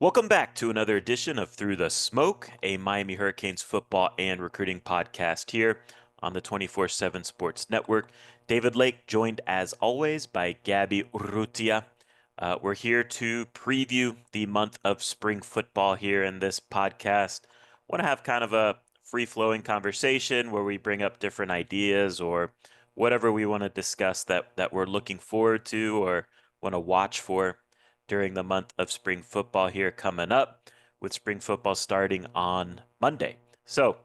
Welcome back to another edition of Through the Smoke, a Miami Hurricanes football and recruiting podcast here on the 24/7 Sports Network. David Lake, joined as always by Gabby Urrutia. We're here to preview the month of spring football here in this podcast. Want to have kind of a free-flowing conversation where we bring up different ideas or whatever we want to discuss that we're looking forward to or want to watch for during the month of spring football here coming up, with spring football starting on Monday. So,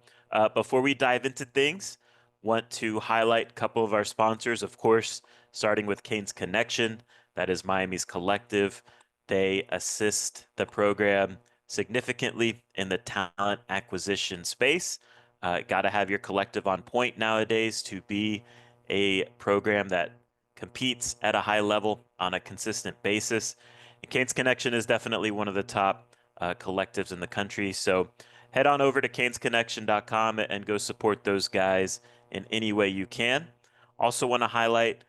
before we dive into things, want to highlight a couple of our sponsors, of course, starting with Canes Connection. That is Miami's collective. They assist the program significantly in the talent acquisition space. Got to have your collective on point nowadays to be a program that competes at a high level on a consistent basis. And Canes Connection is definitely one of the top collectives in the country. So head on over to canesconnection.com and go support those guys in any way you can. Also want to highlight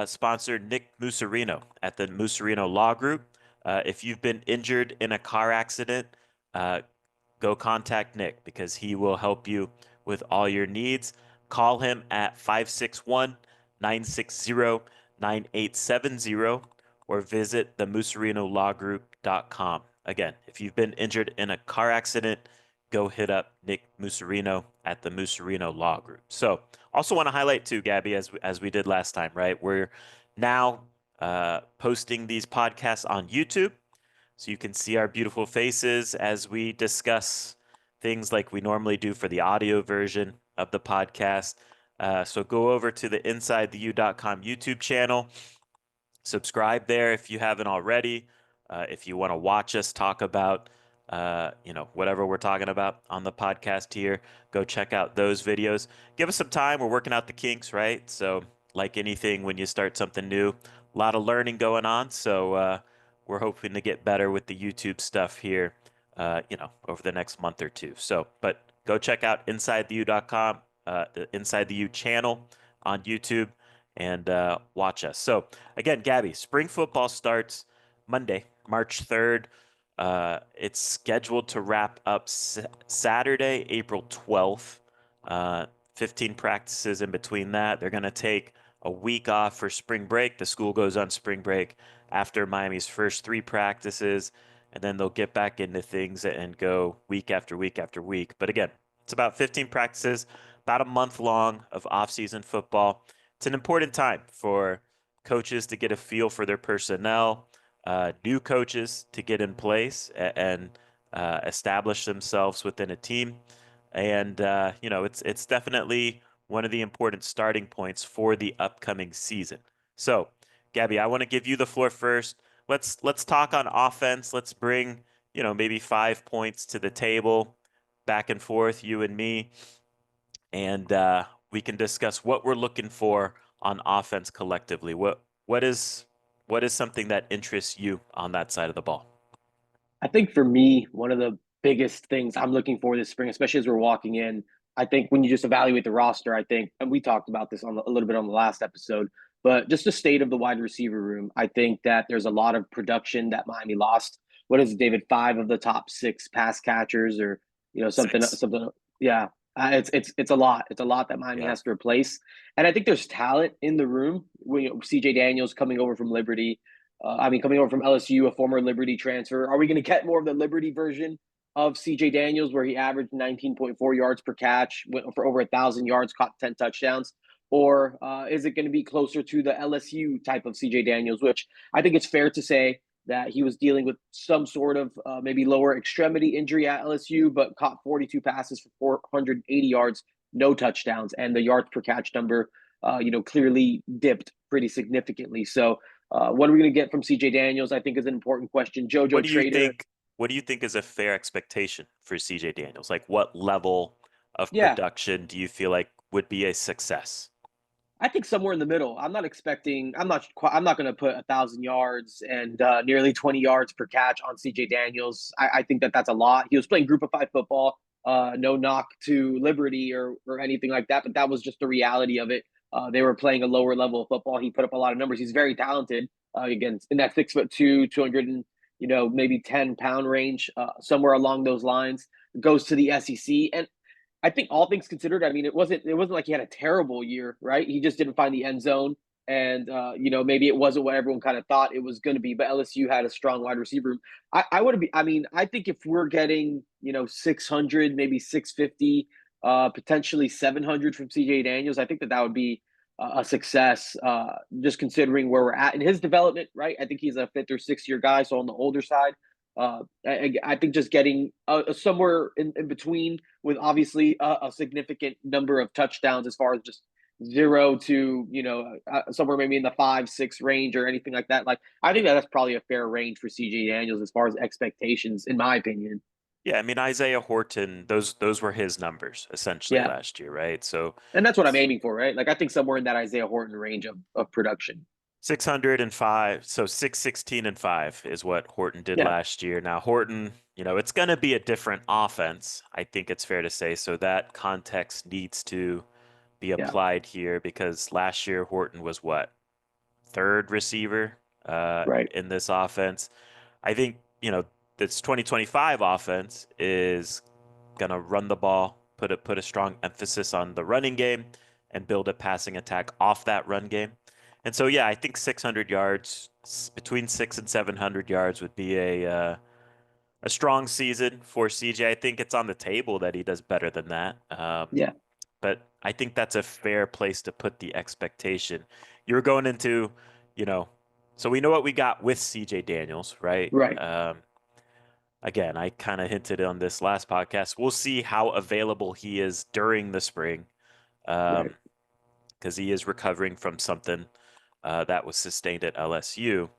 sponsor Nick Musarino at the Musarino Law Group. If you've been injured in a car accident, go contact Nick because he will help you with all your needs. Call him at 561 960 9870 or visit the musarinolowgroup.com. Again, if you've been injured in a car accident, go hit up Nick Musarino at the Musarino Law Group. So, also want to highlight too, Gabby, as we did last time, right? We're now posting these podcasts on YouTube, so you can see our beautiful faces as we discuss things like we normally do for the audio version of the podcast. So go over to the InsideTheU.com YouTube channel. Subscribe there if you haven't already. If you want to watch us talk about, whatever we're talking about on the podcast here, go check out those videos. Give us some time. We're working out the kinks, right? So, like anything, when you start something new, a lot of learning going on. So, we're hoping to get better with the YouTube stuff here, over the next month or two. So, but go check out InsideTheU.com, the Inside the U channel on YouTube, and watch us. So, again, Gabby, spring football starts Monday, March 3rd. It's scheduled to wrap up Saturday, April 12th. 15 practices in between that. They're going to take a week off for spring break. The school goes on spring break after Miami's first three practices, and then they'll get back into things and go week after week after week. But again, it's about 15 practices, about a month long of off-season football. It's an important time for coaches to get a feel for their personnel, new coaches to get in place and establish themselves within a team. And it's definitely one of the important starting points for the upcoming season. So, Gabby, I want to give you the floor first. Let's talk on offense. Let's bring, maybe 5 points to the table, back and forth, you and me, and we can discuss what we're looking for on offense collectively. What is something that interests you on that side of the ball? I think for me, one of the biggest things I'm looking for this spring, especially as we're walking in, I think when you just evaluate the roster, I think, and we talked about this a little bit on the last episode, but just the state of the wide receiver room, I think that there's a lot of production that Miami lost. What is it, David? Five of the top six pass catchers, or something, Six. something. Yeah, it's a lot. It's a lot that Miami Yeah. has to replace, and I think there's talent in the room. CJ Daniels coming over from Liberty. Coming over from LSU, a former Liberty transfer. Are we going to get more of the Liberty version of CJ Daniels, where he averaged 19.4 yards per catch, went for over 1,000 yards, caught 10 touchdowns? Or is it going to be closer to the LSU type of CJ Daniels, which I think it's fair to say that he was dealing with some sort of maybe lower extremity injury at LSU, but caught 42 passes for 480 yards, no touchdowns, and the yards per catch number, clearly dipped pretty significantly. So what are we going to get from CJ Daniels? I think is an important question. What JoJo do you Trader, think? What do you think is a fair expectation for CJ Daniels? Like, what level of yeah, production do you feel like would be a success? I think somewhere in the middle. I'm not expecting. I'm not going to put 1,000 yards and nearly 20 yards per catch on CJ Daniels. I think that that's a lot. He was playing Group of Five football. No knock to Liberty or anything like that, but that was just the reality of it. They were playing a lower level of football. He put up a lot of numbers. He's very talented. Again, in that 6'2", maybe 10-pound range, somewhere along those lines. Goes to the SEC, and I think all things considered, I mean, it wasn't like he had a terrible year, right? He just didn't find the end zone, and maybe it wasn't what everyone kind of thought it was going to be. But LSU had a strong wide receiver room. I would be. I mean, I think if we're getting 600, maybe 650, potentially 700 from CJ Daniels, I think that would be a success. Just considering where we're at in his development, right? I think he's a fifth or sixth year guy, so on the older side. I think just getting somewhere in between with obviously a significant number of touchdowns as far as just 0 to somewhere maybe in the 5-6 range or anything like that. Like I think that's probably a fair range for CJ Daniels as far as expectations, in my opinion. Yeah, I mean Isaiah Horton, those were his numbers essentially Yeah, last year, right? So and that's what I'm aiming for, right? Like I think somewhere in that Isaiah Horton range of production. 605, so 616 and 5 is what Horton did Yeah, last year. Now Horton, it's going to be a different offense, I think it's fair to say. So that context needs to be yeah, applied here because last year Horton was what? Third receiver right. in this offense. I think, this 2025 offense is gonna run the ball, put a strong emphasis on the running game, and build a passing attack off that run game. And so, yeah, I think 600 yards, between 600 and 700 yards, would be a strong season for CJ. I think it's on the table that he does better than that. Yeah, But I think that's a fair place to put the expectation. You're going into, you know, so we know what we got with CJ Daniels, right? right, Again, I kind of hinted on this last podcast. We'll see how available he is during the spring, right. because he is recovering from something that was sustained at LSU.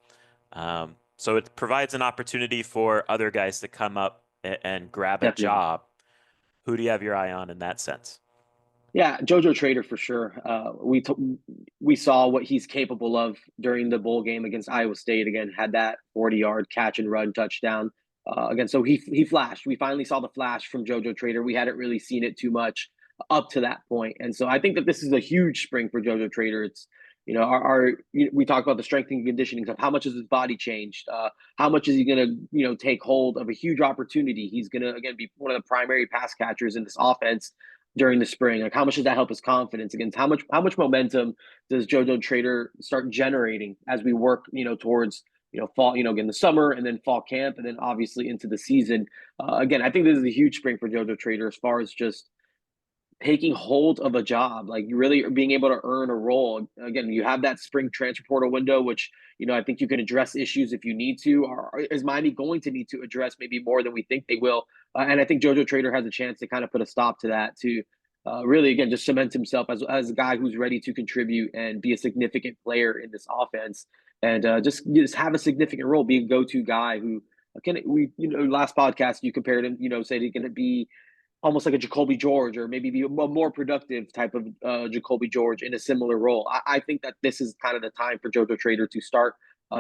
So it provides an opportunity for other guys to come up and grab a Definitely. job. Who do you have your eye on in that sense? Yeah, JoJo Trader for sure. We saw what he's capable of during the bowl game against Iowa State. Again, had that 40-yard catch and run touchdown. Again, so he flashed. We finally saw the flash from JoJo Trader. We hadn't really seen it too much up to that point, and so I think that this is a huge spring for JoJo Trader. It's our we talk about the strength and conditioning stuff. How much has his body changed? How much is he going to take hold of a huge opportunity? He's going to again be one of the primary pass catchers in this offense during the spring? Like how much does that help his confidence against how much momentum does JoJo Trader start generating as we work, towards fall, again the summer and then fall camp and then obviously into the season. Again, I think this is a huge spring for JoJo Trader as far as just taking hold of a job, like you really being able to earn a role. Again, you have that spring transfer portal window, which I think you can address issues if you need to. Or is Miami going to need to address maybe more than we think they will? And I think JoJo Trader has a chance to kind of put a stop to that to really again just cement himself as a guy who's ready to contribute and be a significant player in this offense and just have a significant role, be a go-to guy who can we last podcast you compared him, said he can be almost like a Jacoby George or maybe be a more productive type of Jacoby George in a similar role. I think that this is kind of the time for JoJo Trader to start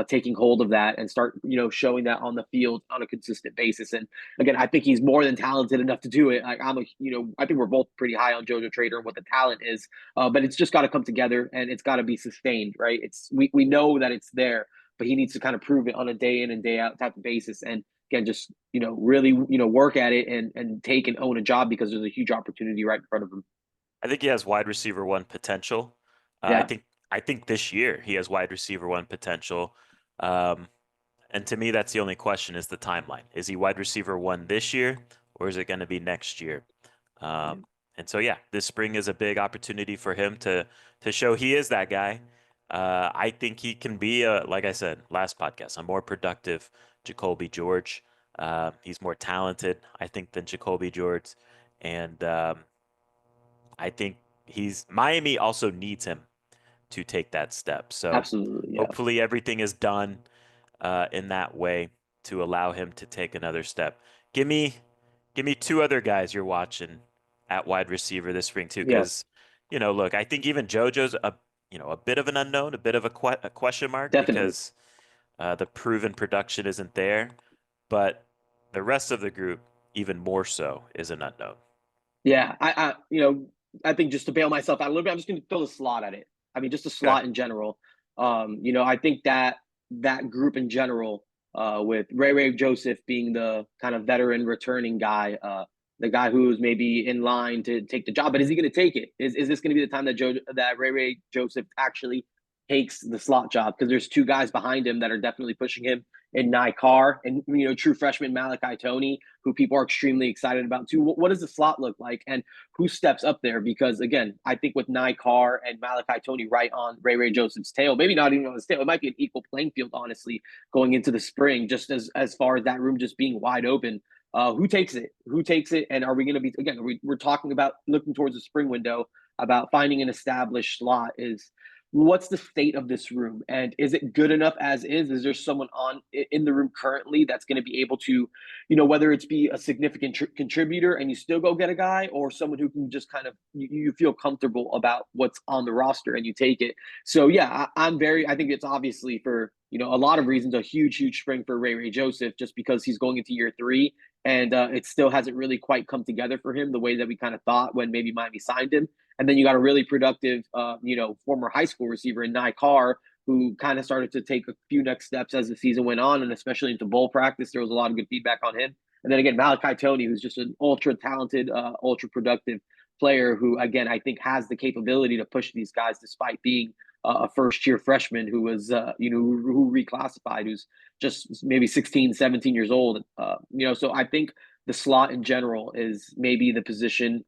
taking hold of that and start, showing that on the field on a consistent basis. And again, I think he's more than talented enough to do it. Like I think we're both pretty high on JoJo Trader and what the talent is, but it's just got to come together and it's got to be sustained, right? We know that it's there, but he needs to kind of prove it on a day in and day out type of basis. And again, just really work at it and take and own a job because there's a huge opportunity right in front of him. I think he has wide receiver one potential. I Yeah, think this year he has wide receiver one potential. Um, and to me, that's the only question is the timeline. Is he wide receiver one this year or is it going to be next year? yeah, Um, and so, yeah, this spring is a big opportunity for him to show he is that guy. I think he can be, like I said last podcast, a more productive Jacoby George. He's more talented, I think, than Jacoby George. And I think Miami also needs him to take that step. So absolutely. Yeah, hopefully everything is done in that way to allow him to take another step. Give me two other guys you're watching at wide receiver this spring too, yeah, because look, I think even JoJo's a bit of an unknown, a bit of a question mark definitely. because the proven production isn't there, but the rest of the group even more so is an unknown. Yeah, I think just to bail myself out a little bit, I'm just going to throw the slot at it. I mean, just a Okay. slot in general. I think that group in general. with Ray Joseph being the kind of veteran returning guy, the guy who's maybe in line to take the job. But is he going to take it? Is this going to be the time that Ray Joseph actually takes the slot job? Because there's two guys behind him that are definitely pushing him in Nye Carr and true freshman Malachi Tony, who people are extremely excited about too. What does the slot look like, and who steps up there? Because again, I think with Nye Carr and Malachi Tony right on Ray Joseph's tail, maybe not even on his tail, it might be an equal playing field, honestly, going into the spring, just as far as that room just being wide open. Who takes it? Who takes it? And are we going to be again? We're talking about looking towards the spring window about finding an established slot. Is what's the state of this room, and is it good enough as is? Is there someone on in the room currently that's going to be able to, whether it's be a significant contributor and you still go get a guy, or someone who can just kind of you feel comfortable about what's on the roster and you take it. So yeah, I think it's obviously for a lot of reasons a huge spring for Ray Joseph, just because he's going into year 3 and it still hasn't really quite come together for him the way that we kind of thought when maybe Miami signed him. And then you got a really productive, former high school receiver in Nye Carr, who kind of started to take a few next steps as the season went on, and especially into bowl practice. There was a lot of good feedback on him. And then again, Malachi Tony, who's just an ultra talented, ultra productive player who, again, I think has the capability to push these guys despite being a first year freshman who was, who reclassified, who's just maybe 16, 17 years old. So I think the slot in general is maybe the position,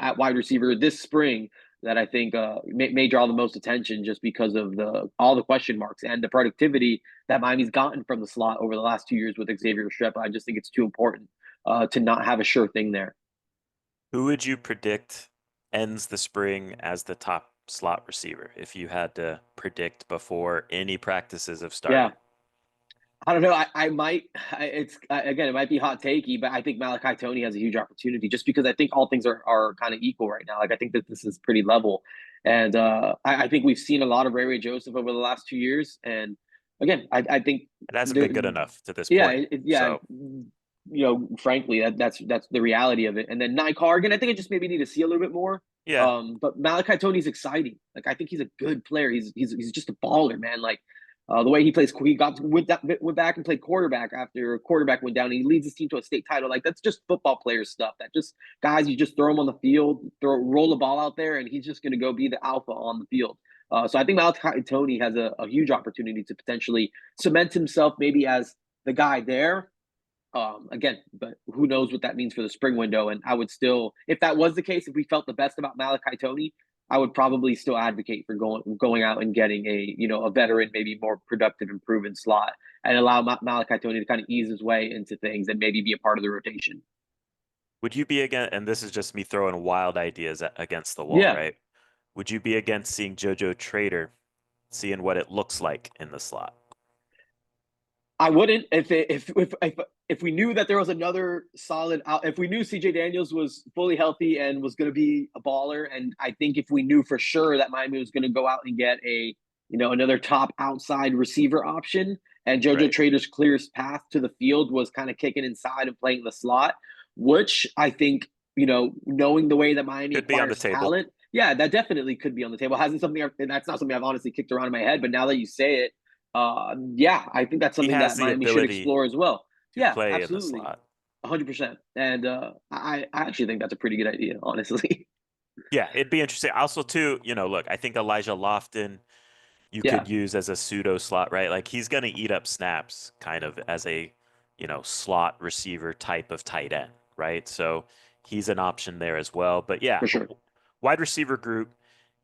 at wide receiver this spring that I think may draw the most attention, just because of all the question marks and the productivity that Miami's gotten from the slot over the last 2 years with Xavier Restrepo. I just think it's too important to not have a sure thing there. Who would you predict ends the spring as the top slot receiver if you had to predict before any practices have Yeah, started? I don't know. I might. It's again, it might be hot takey, but I think Malachi Tony has a huge opportunity, just because I think all things are kind of equal right now. Like I think that this is pretty level, and I think we've seen a lot of Ray Joseph over the last 2 years, and again, I think It hasn't there, been good enough to this yeah, point. yeah. So, Frankly, that's the reality of it. And then Nye Cargan, I think I just maybe need to see a little bit more. yeah, But Malachi Tony's exciting. Like I think he's a good player. He's just a baller, man. Like the way he plays, he went back and played quarterback after quarterback went down. And he leads his team to a state title. Like that's just football player stuff. That just guys, you just throw him on the field, roll the ball out there, and he's just going to go be the alpha on the field. So I think Malachi Tony has a huge opportunity to potentially cement himself maybe as the guy there. Again, but who knows what that means for the spring window? And I would still, if that was the case, if we felt the best about Malachi Tony, I would probably still advocate for going out and getting a veteran, maybe more productive and proven slot, and allow Malachi Tony to kind of ease his way into things and maybe be a part of the rotation. would you be against, and this is just me throwing wild ideas against the wall, Yeah, right? Would you be against seeing JoJo Trader, seeing what it looks like in the slot? I wouldn't if we knew that there was another solid out. If we knew CJ Daniels was fully healthy and was going to be a baller, and I think if we knew for sure that Miami was going to go out and get another top outside receiver option, and JoJo Right. Trader's clearest path to the field was kind of kicking inside and playing the slot, which I think knowing the way that Miami Could be on the acquires table. talent, yeah, that definitely could be on the table. Hasn't something and that's not something I've honestly kicked around in my head, but now that you say it, yeah, I think that's He something has that the Miami should ability explore as well. to Yeah, play in the absolutely, slot. 100%. And I actually think that's a pretty good idea, honestly. Yeah, it'd be interesting. Also, too, look, I think Elijah Lofton you Yeah, could use as a pseudo slot, right? Like he's going to eat up snaps kind of as a, slot receiver type of tight end, right? So he's an option there as well. But yeah, for sure. wide receiver group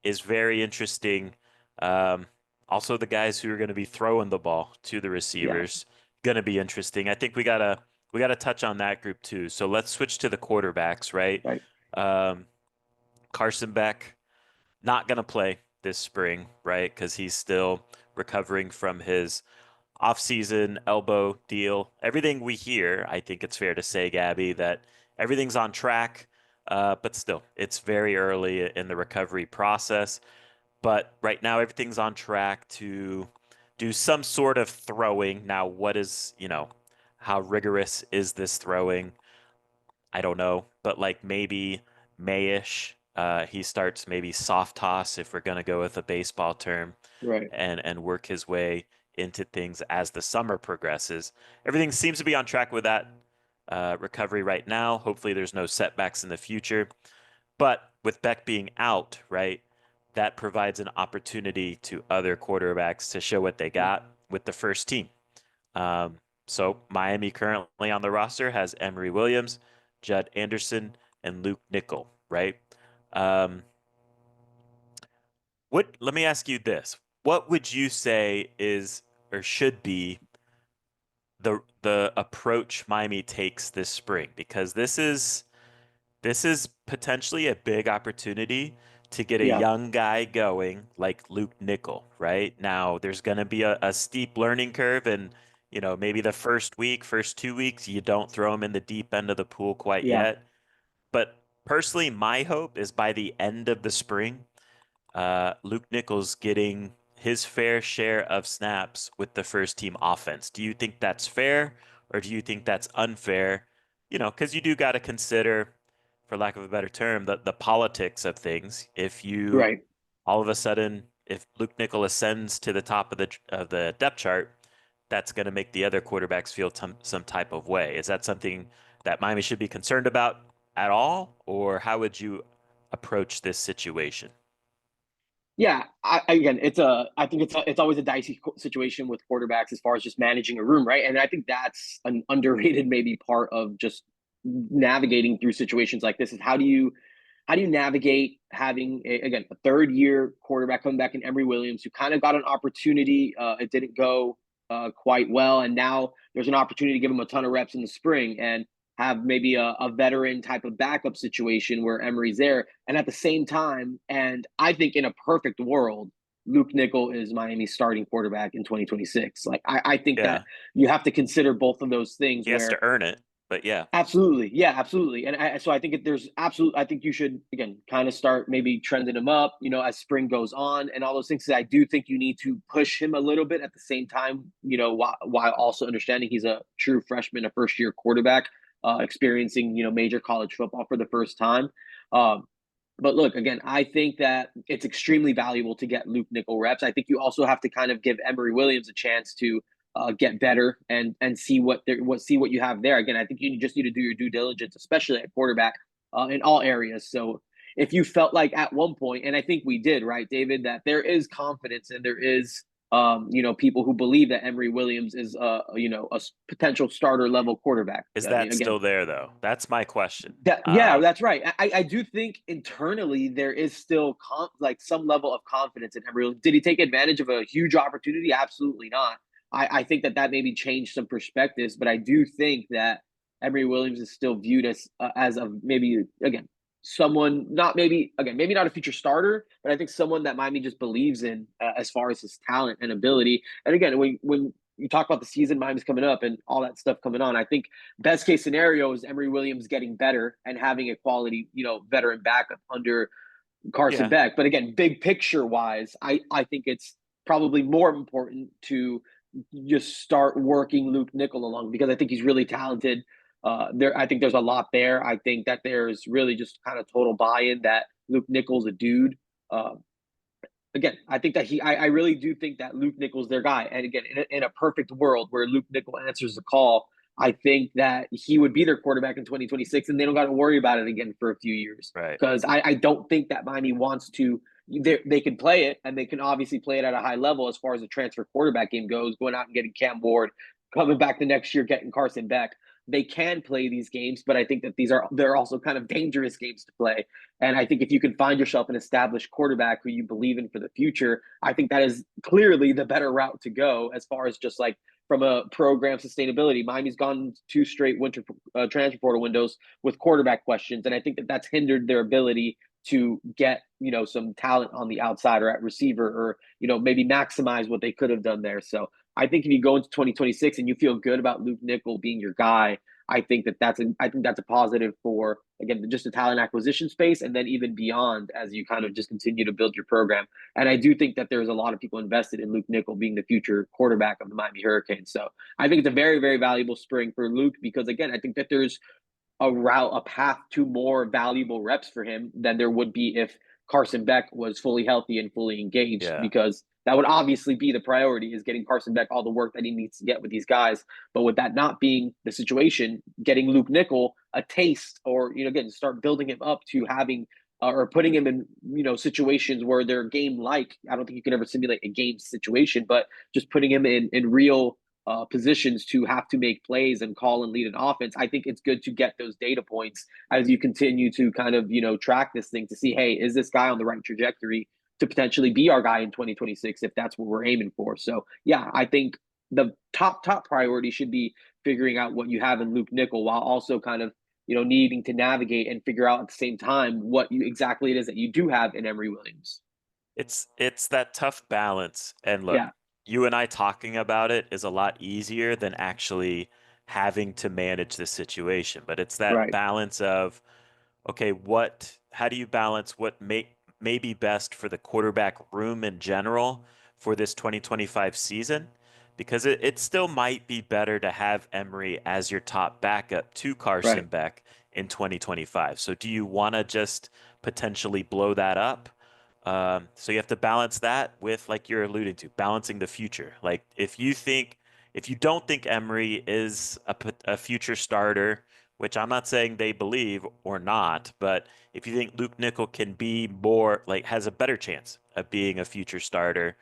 is very interesting. Um, Also, the guys who are going to be throwing the ball to the Yeah, receivers going to be interesting. I think we gotta touch on that group too. So let's switch to the quarterbacks, right? right. Um, Carson Beck not going to play this spring, right? Because he's still recovering from his offseason elbow deal. Everything we hear, I think it's fair to say, Gabby, that everything's on track. But still, it's very early in the recovery process. But right now, everything's on track to do some sort of throwing. Now, how rigorous is this throwing? I don't know, but like maybe Mayish, he starts maybe soft toss if we're gonna go with a baseball term, Right. and work his way into things as the summer progresses. Everything seems to be on track with that recovery right now. Hopefully, there's no setbacks in the future. But with Beck being out, right, that provides an opportunity to other quarterbacks to show what they got with the first team. Um, so Miami currently on the roster has Emory Williams, Judd Anderson, and Luke Nickel, right? Um, let me ask you this. What would you say is or should be the approach Miami takes this spring? Because this is potentially a big opportunity to get a Yeah, young guy going like Luke Nickel, right? Now, there's going to be a steep learning curve, and maybe the first week, first 2 weeks, you don't throw him in the deep end of the pool quite yeah. yet. But personally, my hope is by the end of the spring, Luke Nichols getting his fair share of snaps with the first team offense. Do you think that's fair or do you think that's unfair? Because you do got to consider, for lack of a better term, the politics of things. If you Right. all of a sudden, if Luke Nickel ascends to the top of the depth chart, that's going to make the other quarterbacks feel some type of way. Is that something that Miami should be concerned about at all, or how would you approach this situation? Yeah, again, I think it's always a dicey situation with quarterbacks as far as just managing a room, right? And I think that's an underrated maybe part of just navigating through situations like this is how do you navigate having again a third year quarterback coming back in Emory Williams who kind of got an opportunity, it didn't go quite well, and now there's an opportunity to give him a ton of reps in the spring and have maybe a veteran type of backup situation where Emery's there. And at the same time, and I think in a perfect world, Luke Nickel is Miami's starting quarterback in 2026. Like I think that Yeah, you have to consider both of those things he has to where earn it, but yeah, absolutely. Yeah, absolutely. And so I think there's absolute, I think you should, again, kind of start maybe trending him up, as spring goes on and all those things. I do think you need to push him a little bit at the same time, while also understanding he's a true freshman, a first year quarterback, experiencing, major college football for the first time. Um, but look, again, I think that it's extremely valuable to get Luke Nickel reps. I think you also have to kind of give Emory Williams a chance to get better and see what you have there. Again, I think you just need to do your due diligence, especially at quarterback, in all areas. So if you felt like at one point, and I think we did, right, David, that there is confidence and there is people who believe that Emory Williams is a potential starter level quarterback. is I mean, that again, still there though? That's my question. yeah, that's right. I do think internally there is still like some level of confidence in Emory. Did he take advantage of a huge opportunity? Absolutely not. I think that maybe changed some perspectives, but I do think that Emory Williams is still viewed as a maybe again someone not maybe again maybe not a future starter, but I think someone that Miami just believes in as far as his talent and ability. And again, when you talk about the season Miami's coming up and all that stuff coming on, I think best case scenario is Emory Williams getting better and having a quality, veteran backup under Carson Yeah, Beck. But again, big picture wise, I think it's probably more important to just start working Luke Nickel along because I think he's really talented. I think there's a lot there. I think that there's really just kind of total buy-in that Luke Nickel's a dude. Uh, again, I think that I really do think that Luke Nickel's their guy. And again, in a perfect world where Luke Nickel answers the call, I think that he would be their quarterback in 2026 and they don't got to worry about it again for a few years. right. Because I don't think that Miami wants to, they can play it and they can obviously play it at a high level as far as the transfer quarterback game goes, going out and getting Cam Ward, coming back the next year, getting Carson Beck. They can play these games, but I think that they're also kind of dangerous games to play. And I think if you can find yourself an established quarterback who you believe in for the future, I think that is clearly the better route to go as far as just like from a program sustainability. Miami's gone two straight winter transfer portal windows with quarterback questions, and I think that that's hindered their ability to get some talent on the outside or at receiver, or maybe maximize what they could have done there. So I think if you go into 2026 and you feel good about Luke Nickel being your guy, I think that's a positive for again just the talent acquisition space, and then even beyond as you kind of just continue to build your program. And I do think that there's a lot of people invested in Luke Nickel being the future quarterback of the Miami Hurricanes. So I think it's a very very valuable spring for Luke because again I think that there's a path to more valuable reps for him than there would be if Carson Beck was fully healthy and fully engaged Yeah. because That would obviously be the priority, is getting Carson Beck all the work that he needs to get with these guys. But with that not being the situation, getting Luke Nickel a taste, or again, start building him up to having or putting him in situations where they're game like. I don't think you can ever simulate a game situation, but just putting him in real positions to have to make plays and call and lead an offense. I think it's good to get those data points as you continue to kind of track this thing to see, hey, is this guy on the right trajectory to potentially be our guy in 2026 if that's what we're aiming for. So yeah, I think the top priority should be figuring out what you have in Luke Nickel, while also kind of needing to navigate and figure out at the same time what you exactly it is that you do have in Emory Williams. It's that tough balance. And look, Yeah, you and I talking about it is a lot easier than actually having to manage the situation. But it's that right, balance of, okay, how do you balance what may be best for the quarterback room in general for this 2025 season? Because it still might be better to have Emery as your top backup to Carson right. Beck in 2025. So do you want to just potentially blow that up? So you have to balance that with, like you're alluding to, balancing the future. Like if you don't think Emery is a future starter, which I'm not saying they believe or not, but if you think Luke Nickel can be more, like, has a better chance of being a future starter,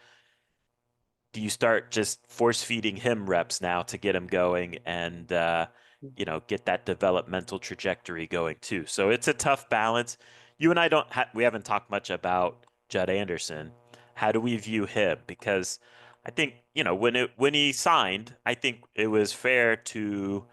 do you start just force feeding him reps now to get him going and get that developmental trajectory going too? So it's a tough balance. You and I we haven't talked much about Judd Anderson. How do we view him? Because I think, when he signed, I think it was fair to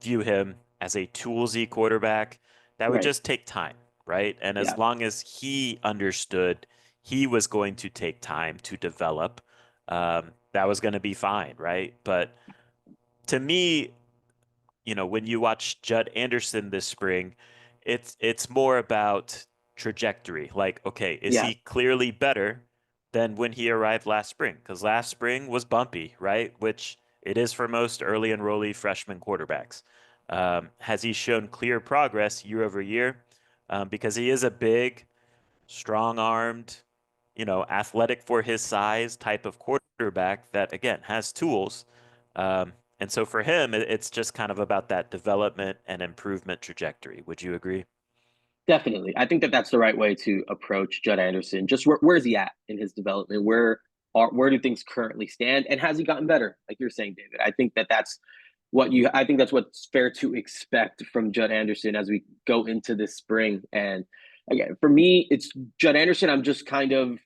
view him as a toolsy quarterback that would Right. just take time, right? And as Yeah, long as he understood he was going to take time to develop, that was going to be fine, right? But to me, when you watch Judd Anderson this spring, it's more about trajectory. Like, okay, is yeah, he clearly better than when he arrived last spring? Because last spring was bumpy, right? Which it is for most early enrollee freshman quarterbacks. Has he shown clear progress year over year? Because he is a big, strong-armed, athletic for his size type of quarterback that, again, has tools. And so for him, it's just kind of about that development and improvement trajectory. Would you agree? definitely. I think that that's the right way to approach Judd Anderson. Just where is he at in his development? Where do things currently stand, and has he gotten better? Like you're saying, David. I think that's what's fair to expect from Judd Anderson as we go into this spring. And again, for me, it's Judd Anderson. I'm just kind of,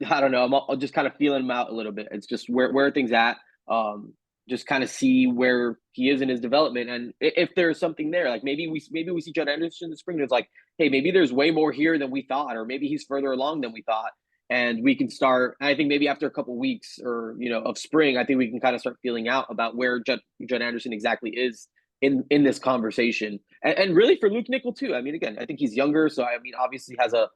I don't know. I'll just kind of feeling him out a little bit. It's just where are things at. Um, just kind of see where he is in his development, and if there's something there, like maybe we see Judd Anderson in the spring, and it's like, hey, maybe there's way more here than we thought, or maybe he's further along than we thought, and we can start. I think maybe after a couple weeks or of spring, I think we can kind of start feeling out about where Judd Anderson exactly is in this conversation, and really for Luke Nickel too. I mean, again, I think he's younger, so I mean, obviously has a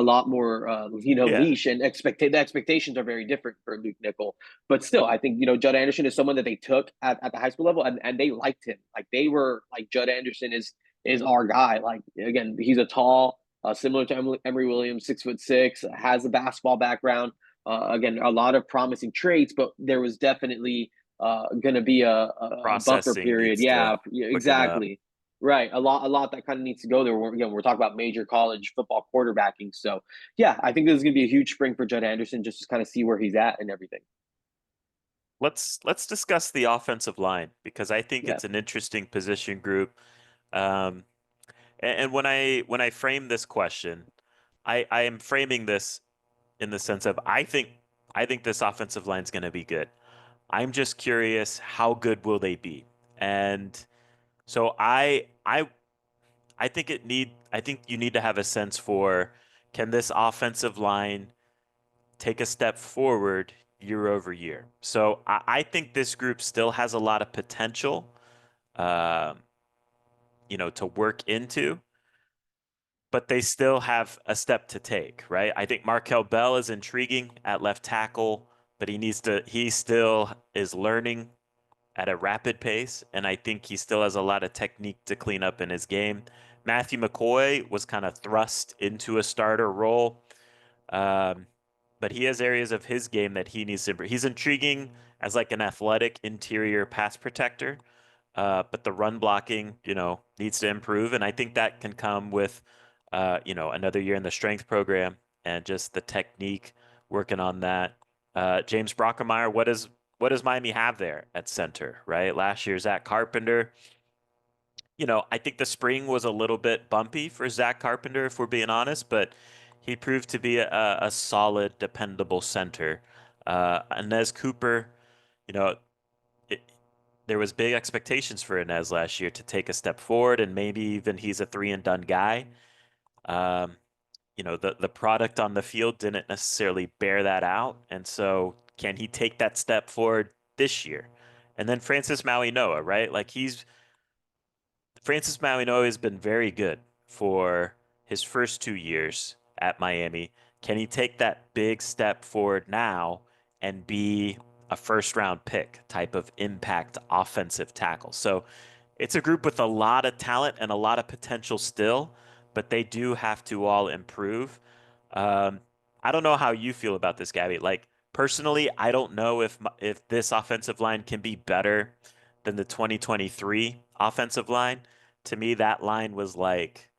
lot more Yeah. leash, and the expectations are very different for Luke Nickel. But still, I think Judd Anderson is someone that they took at the high school level, and they liked him. Like they were like, Judd Anderson is our guy. Like again, he's a tall, similar to Emory Williams, 6'6", has a basketball background. Again, a lot of promising traits, but there was definitely going to be a buffer Processing period. needs to Yeah, quicken up. exactly. Right, a lot that kind of needs to go there. We're talking about major college football quarterbacking. So yeah, I think this is going to be a huge spring for Judd Anderson, just to kind of see where he's at and everything. Let's discuss the offensive line because I think Yeah, it's an interesting position group. Um, and when I frame this question, I am framing this in the sense of I think this offensive line is going to be good. I'm just curious, how good will they be? And so I think you need to have a sense for, can this offensive line take a step forward year over year? So I think this group still has a lot of potential, um, to work into, but they still have a step to take, right? I think Markel Bell is intriguing at left tackle, but he still is learning at a rapid pace, and I think he still has a lot of technique to clean up in his game. Matthew McCoy was kind of thrust into a starter role. Um, but he has areas of his game that he needs to improve. He's intriguing as like an athletic interior pass protector, but the run blocking, needs to improve, and I think that can come with, another year in the strength program and just the technique working on that. James Brockermeyer, what does Miami have there at center, right? Last year, Zach Carpenter. I think the spring was a little bit bumpy for Zach Carpenter, if we're being honest, but he proved to be a solid, dependable center. Inez Cooper, you know, it, there was big expectations for Inez last year to take a step forward, and maybe even he's a three and done guy. Um, the product on the field didn't necessarily bear that out, and so can he take that step forward this year? And then Francis Maui Noah, right? Like Francis Mauigoa has been very good for his first 2 years at Miami. Can he take that big step forward now and be a first round pick type of impact offensive tackle? So it's a group with a lot of talent and a lot of potential still, but they do have to all improve. Um, I don't know how you feel about this, Gabby. Like personally, I don't know if this offensive line can be better than the 2023 offensive line. To me, that line was like,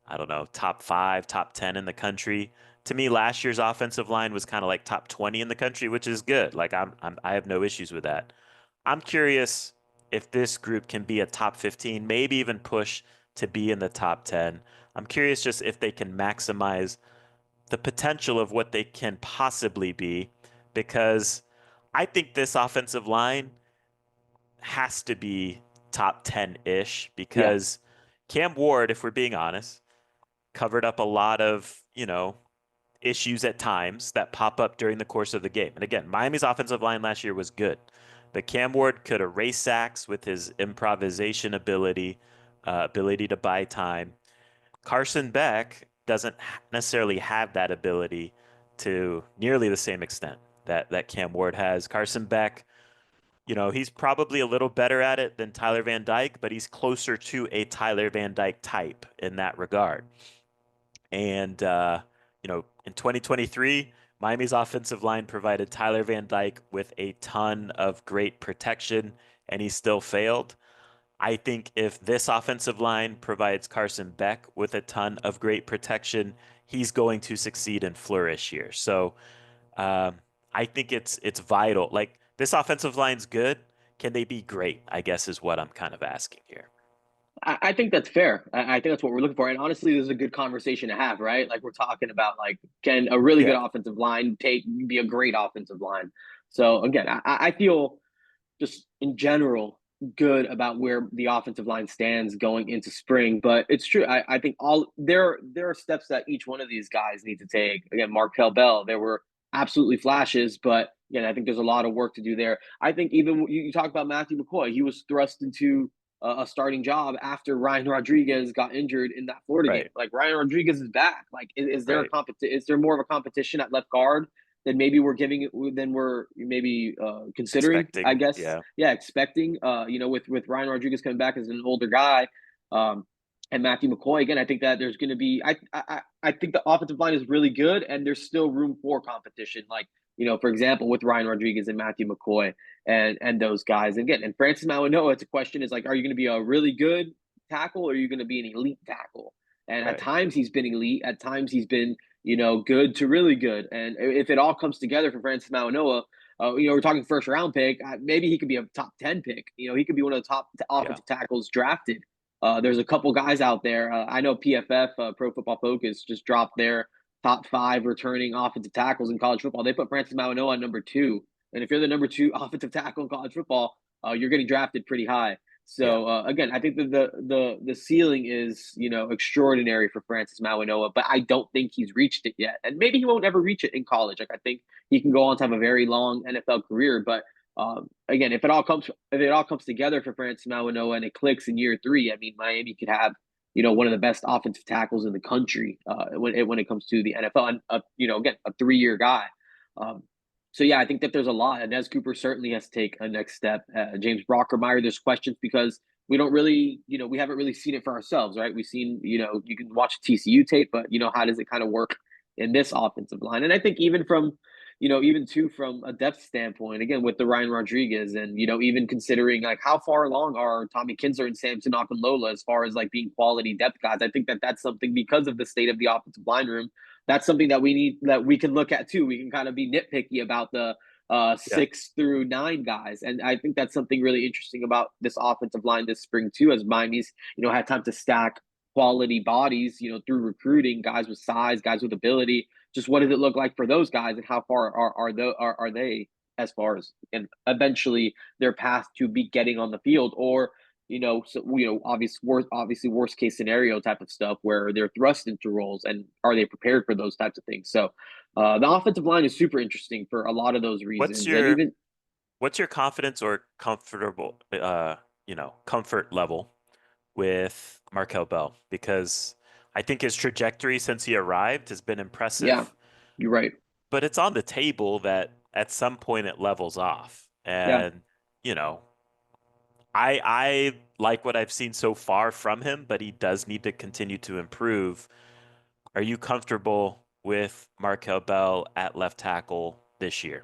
I don't know, top five, top 10 in the country. To me, last year's offensive line was kind of like top 20 in the country, which is good. Like I have no issues with that. I'm curious if this group can be a top 15, maybe even push to be in the top 10. I'm curious just if they can maximize the potential of what they can possibly be, because I think this offensive line has to be top 10-ish Yeah, because Cam Ward, if we're being honest, covered up a lot of, issues at times that pop up during the course of the game. And again, Miami's offensive line last year was good, but Cam Ward could erase sacks with his improvisation ability to buy time. Carson Beck doesn't necessarily have that ability to nearly the same extent that Cam Ward has. Carson Beck, he's probably a little better at it than Tyler Van Dyke, but he's closer to a Tyler Van Dyke type in that regard. And, in 2023, Miami's offensive line provided Tyler Van Dyke with a ton of great protection, and he still failed. I think if this offensive line provides Carson Beck with a ton of great protection, he's going to succeed and flourish here. So um, I think it's vital. Like this offensive line's good. Can they be great? I guess is what I'm kind of asking here. I think that's fair. I think that's what we're looking for. And honestly, this is a good conversation to have, right? Like we're talking about like can a really good Yeah, offensive line be a great offensive line? So again, I feel just in general good about where the offensive line stands going into spring. But it's true. I think all there are steps that each one of these guys need to take. Again, Markel Bell, there were absolutely flashes, but again, I think there's a lot of work to do there. I think even you talk about Matthew McCoy, he was thrust into a starting job after Ryan Rodriguez got injured in that Florida game. right, Like Ryan Rodriguez is back. Like, is there a right. is there more of a competition at left guard than maybe we're giving it than we're maybe considering, I Expecting, guess. yeah, Yeah, expecting. With Ryan Rodriguez coming back as an older guy, um, and Matthew McCoy again. I think that there's going to be. I think the offensive line is really good, and there's still room for competition. Like for example, with Ryan Rodriguez and Matthew McCoy and those guys. And again, and Francis Mauigoa, it's a question is like, are you going to be a really good tackle or are you going to be an elite tackle? And at right, times he's been elite, at times he's been good to really good. And if it all comes together for Francis Mauigoa, we're talking first round pick. Maybe he could be a top 10 pick. He could be one of the top yeah, offensive tackles drafted. There's a couple guys out there. I know PFF, Pro Football Focus, just dropped their top 5 returning offensive tackles in college football. They put Francis Mauigoa on number 2. And if you're the number 2 offensive tackle in college football, you're getting drafted pretty high. yeah, So again, I think that the ceiling is extraordinary for Francis Mauigoa, but I don't think he's reached it yet, and maybe he won't ever reach it in college. Like I think he can go on to have a very long NFL career, but again, if it all comes together for Francis Mauigoa and it clicks in year 3, I mean Miami could have one of the best offensive tackles in the country when it comes to the NFL, and again a 3-year guy. Um, so yeah, I think that there's a lot, and Nez Cooper certainly has to take a next step. James Brockermeyer, there's questions because we don't really, we haven't really seen it for ourselves, right? We've seen, you can watch TCU tape, but how does it kind of work in this offensive line. And I think even from, even too from a depth standpoint, again with the Ryan Rodriguez, and even considering like how far along are Tommy Kinsler and Samson Lola as far as like being quality depth guys. I think that that's something, because of the state of the offensive line room, that's something that we need, that we can look at too. We can kind of be nitpicky about the Yeah. 6 through 9 guys. And I think that's something really interesting about this offensive line this spring too, as Miami's, had time to stack quality bodies, through recruiting, guys with size, guys with ability. Just what does it look like for those guys, and how far are they as far as, and eventually their path to be getting on the field, or obviously worst case scenario type of stuff where they're thrust into roles, and are they prepared for those types of things? So the offensive line is super interesting for a lot of those What's reasons, and your even what's your confidence or comfort level with Markel Bell? Because I think his trajectory since he arrived has been yeah, impressive, you're right. but it's on the table that at some point it levels off. Yeah, And, you know, I like what I've seen so far from him, but he does need to continue to improve. Are you comfortable with Markel Bell at left tackle this year?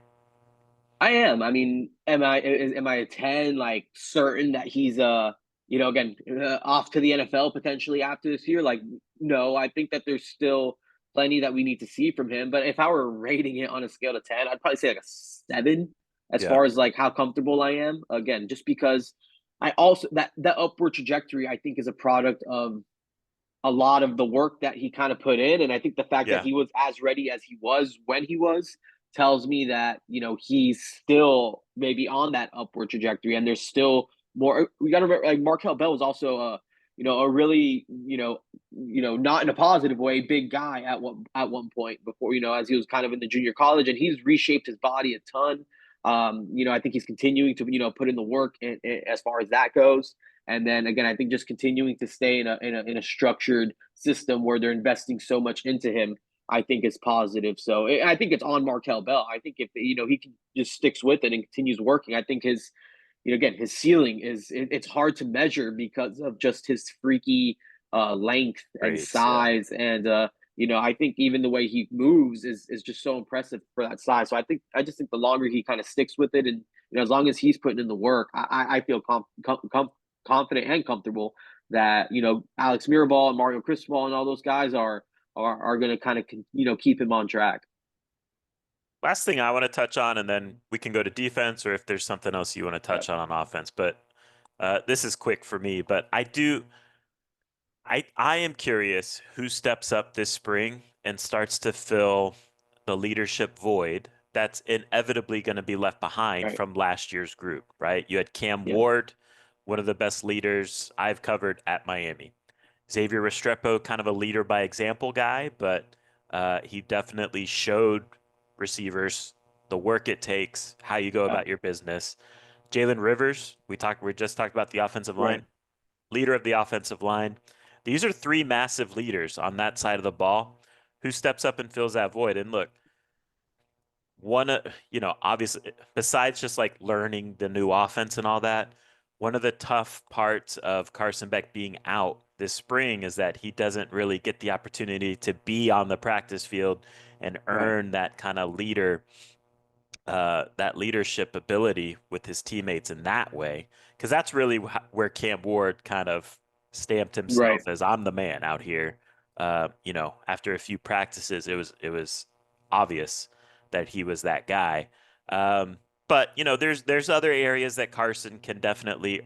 I am. I mean, am I a 10, like certain that he's again, off to the NFL potentially after this year? Like, no, I think that there's still plenty that we need to see from him. But if I were rating it on a scale to 10, I'd probably say like a 7, as Yeah. far as like how comfortable I am. Again, just because I also, that upward trajectory, I think, is a product of a lot of the work that he kind of put in. And I think the fact that Yeah. he was as ready as he was when he was tells me that, he's still maybe on that upward trajectory, and there's still more. We got to remember, like Markel Bell was also a really, not in a positive way, big guy at one point before, as he was kind of in the junior college, and he's reshaped his body a ton. I think he's continuing to, put in the work as far as that goes. And then again, I think just continuing to stay in a structured system where they're investing so much into him, I think is positive. So I think it's on Markel Bell. I think if he can just sticks with it and continues working, I think his, again, his ceiling it's hard to measure because of just his freaky length and Grades. Yeah. size, and I think even the way he moves is just so impressive for that size. So I just think the longer he kind of sticks with it, and as long as he's putting in the work, I feel confident and comfortable that Alex Mirabal and Mario Cristobal and all those guys are going to kind of keep him on track. Last thing I want to touch on, and then we can go to defense, or if there's something else you want to Yeah. touch on offense. But this is quick for me. But I am curious who steps up this spring and starts to fill the leadership void that's inevitably going to be left behind Right. from last year's group, right? You had Cam Yeah. Ward, one of the best leaders I've covered at Miami. Xavier Restrepo, kind of a leader by example guy, but he definitely showed receivers the work it takes, how you go Yeah. about your business. Jalen Rivers, we just talked about the offensive Right. line, leader of the offensive line. These are three massive leaders on that side of the ball. Who steps up and fills that void? And look, one, obviously, besides just like learning the new offense and all that, one of the tough parts of Carson Beck being out this spring is that he doesn't really get the opportunity to be on the practice field and Right. earn that kind of that leadership ability with his teammates in that way. Because that's really where Cam Ward kind of stamped Right. himself as I'm the man out here. After a few practices, it was obvious that he was that guy. But there's other areas that Carson can definitely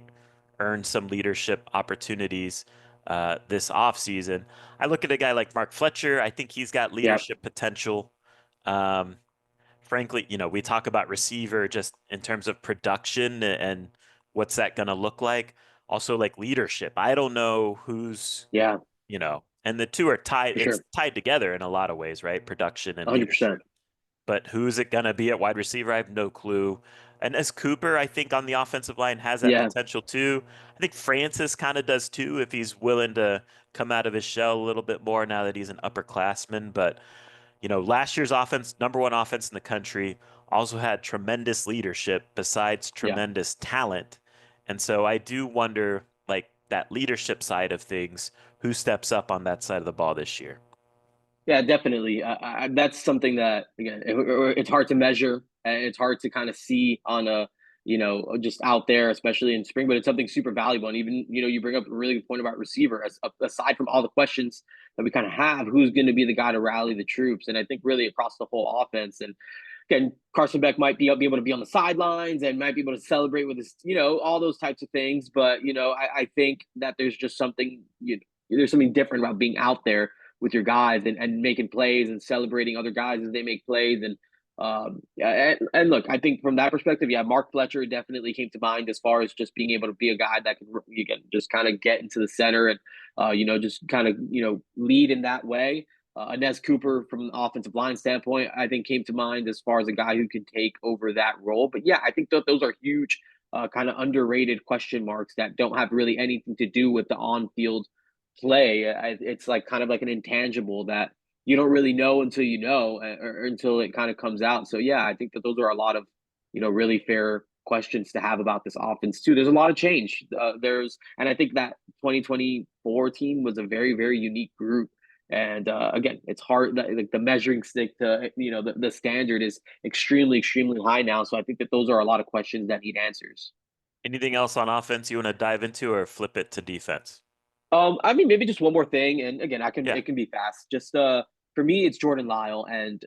earn some leadership opportunities this offseason. I look at a guy like Mark Fletcher. I think he's got Yeah. leadership potential. Um, Frankly, we talk about receiver just in terms of production and what's that going to look like. Also, like leadership. I don't know Yeah. and the two are tied. For It's sure. tied together in a lot of ways, right? Production and leadership. 100%. But who's it going to be at wide receiver? I have no clue. And as Cooper, I think on the offensive line has that Yeah. potential too. I think Francis kind of does too if he's willing to come out of his shell a little bit more now that he's an upperclassman. But last year's offense, number one offense in the country, also had tremendous leadership besides Yeah. tremendous talent. And so I do wonder, like that leadership side of things, who steps up on that side of the ball this year? Yeah, definitely. That's something that again, it's hard to measure and it's hard to kind of see on a just out there, especially in spring. But it's something super valuable. And even you bring up a really good point about receiver. Aside from all the questions that we kind of have, who's going to be the guy to rally the troops? And I think really across the whole offense. And again, Carson Beck might be able to be on the sidelines and might be able to celebrate with his, all those types of things. But I think that there's just something there's something different about being out there with your guys and making plays and celebrating other guys as they make plays. And yeah, and look, I think from that perspective, yeah, Mark Fletcher definitely came to mind as far as just being able to be a guy that can you can just kind of get into the center and just kind of lead in that way. Inez Cooper, from an offensive line standpoint, I think came to mind as far as a guy who can take over that role. But yeah, I think that those are huge, kind of underrated question marks that don't have really anything to do with the on-field play. It's like kind of like an intangible that you don't really know until you know, or until it kind of comes out. So yeah, I think that those are a lot of really fair questions to have about this offense too. There's a lot of change. And I think that 2024 team was a very very unique group. And again, it's hard. Like the measuring stick to the standard is extremely extremely high now. So I think that those are a lot of questions that need answers. Anything else on offense you want to dive into or flip it to defense? I mean, maybe just one more thing, and again, Yeah. it can be fast. Just for me, it's Jordan Lyle, and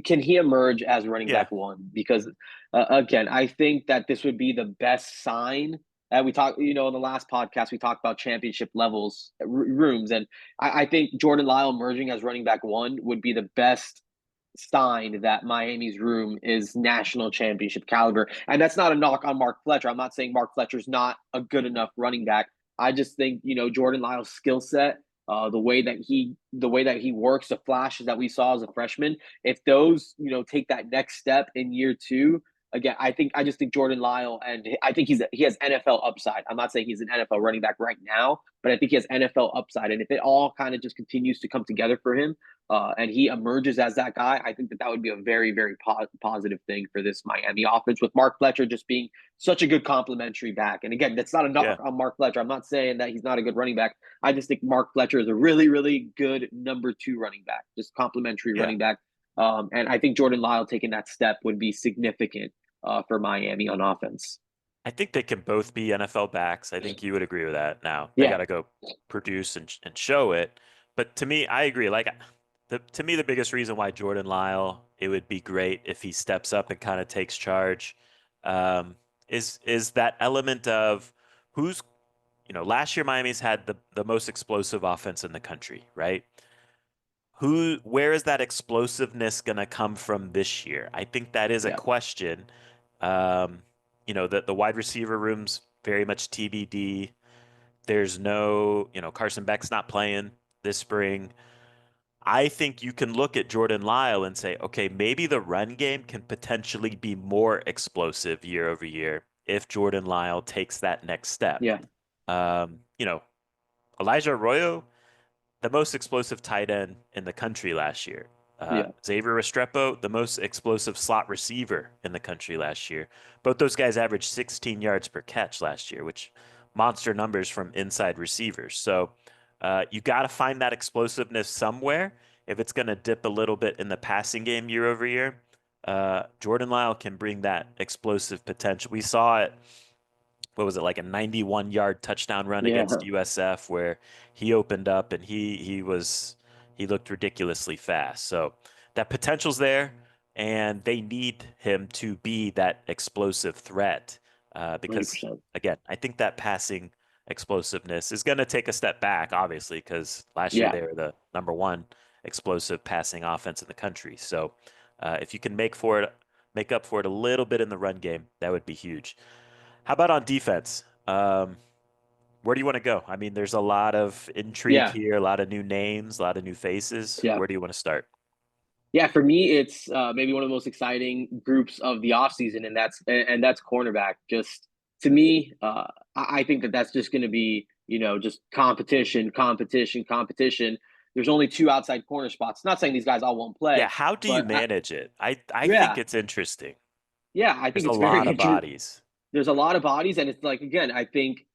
can he emerge as running Yeah. back one? Because again, I think that this would be the best sign. We talked, in the last podcast, we talked about championship levels rooms, and I think Jordan Lyle emerging as running back one would be the best sign that Miami's room is national championship caliber. And that's not a knock on Mark Fletcher. I'm not saying Mark Fletcher's not a good enough running back. I just think Jordan Lyle's skill set, the way that he works, the flashes that we saw as a freshman, if those take that next step in year two. Again, I just think Jordan Lyle, and I think he has NFL upside. I'm not saying he's an NFL running back right now, but I think he has NFL upside. And if it all kind of just continues to come together for him, and he emerges as that guy, I think that that would be a very, very positive thing for this Miami offense with Mark Fletcher just being such a good complementary back. And again, that's not a knock Yeah. on Mark Fletcher. I'm not saying that he's not a good running back. I just think Mark Fletcher is a really, really good number two running back, just complementary Yeah. running back. And I think Jordan Lyle taking that step would be significant for Miami on offense. I think they can both be NFL backs. I think you would agree with that. Now they got Yeah, to go produce and show it. But to me, I agree. Like to me, the biggest reason why Jordan Lyle, it would be great if he steps up and kind of takes charge, um, is that element of who's last year Miami's had the most explosive offense in the country, right? Where is that explosiveness going to come from this year? I think that is a yeah, question. Um, the wide receiver room's very much TBD. There's no, Carson Beck's not playing this spring. I think you can look at Jordan Lyle and say, okay, maybe the run game can potentially be more explosive year over year if Jordan Lyle takes that next step. yeah, Um, you know, Elijah Arroyo, the most explosive tight end in the country last year. yeah. Xavier Restrepo, the most explosive slot receiver in the country last year. Both those guys averaged 16 yards per catch last year, which monster numbers from inside receivers. So you got to find that explosiveness somewhere. If it's going to dip a little bit in the passing game year over year, Jordan Lyle can bring that explosive potential. We saw it, what was it, like a 91-yard touchdown run against Yeah, USF where he opened up and he looked ridiculously fast. So that potential's there, and they need him to be that explosive threat because 100%. again, I think that passing explosiveness is going to take a step back, obviously, because last year Yeah, they were the number one explosive passing offense in the country. So if you can make up for it a little bit in the run game, that would be huge. How about on defense? Where do you want to go? I mean, there's a lot of intrigue yeah, here, a lot of new names, a lot of new faces. yeah. Where do you want to start? Yeah, for me, it's maybe one of the most exciting groups of the offseason, and that's cornerback. Just to me, I think that that's just going to be just competition, competition, competition. There's only two outside corner spots. Not saying these guys all won't Yeah, play, how do you but manage it? I think yeah, it's interesting. yeah, I There's think a it's lot very of interesting. bodies. There's a lot of bodies, and it's like again, I think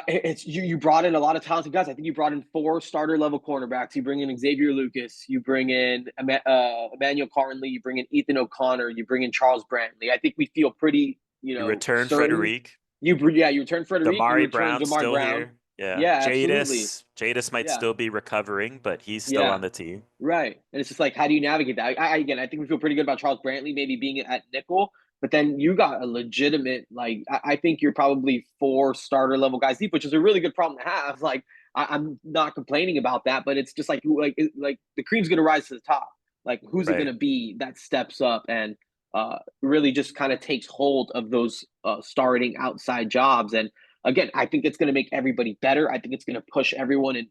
It's you brought in a lot of talented guys. I think you brought in 4 starter level cornerbacks. You bring in Xavier Lucas. You bring in Emmanuel Carnley. You bring in Ethan O'Connor. You bring in Charles Brantley. I think we feel pretty, You return certain. Frederic. You return Frederic. You Damari return Brown's Jamar still Brown. here. Yeah. Yeah, absolutely. Jadis might Yeah, still be recovering, but he's still yeah. on the team. Right. And it's just like, how do you navigate that? Again, I think we feel pretty good about Charles Brantley maybe being at nickel, but then you got a legitimate, like, I think you're probably 4 starter level guys deep, which is a really good problem to have. Like, I'm not complaining about that, but it's just like the cream's going to rise to the top. Like, who's it going Right. to be that steps up and really just kind of takes hold of those starting outside jobs? And again, I think it's going to make everybody better. I think it's going to push everyone in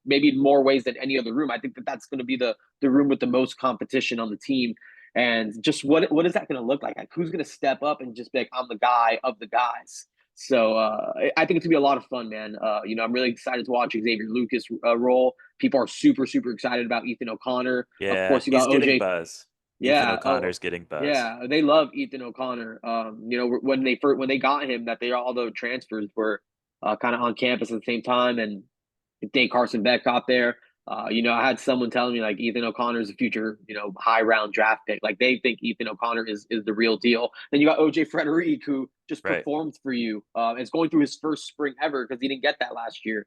maybe in more ways than any other room. I think that's going to be the room with the most competition on the team. And just what is that going to look like? Like, who's going to step up and just be like, I'm the guy of the guys? So I think it's gonna be a lot of fun, man. I'm really excited to watch Xavier Lucas roll. People are super, super excited about Ethan O'Connor. Of Yeah, course, you he's got getting OJ. buzz. Ethan Yeah. Oh, O'Connor's getting buzz. yeah. They love Ethan O'Connor. When they got him, that they all the transfers were kind of on campus at the same time, and Dave Carson Beck got there. I had someone telling me like Ethan O'Connor is a future, high round draft pick. Like they think Ethan O'Connor is the real deal. Then you got OJ Frederic, who just Right. performed for you. It's going through his first spring ever because he didn't get that last year.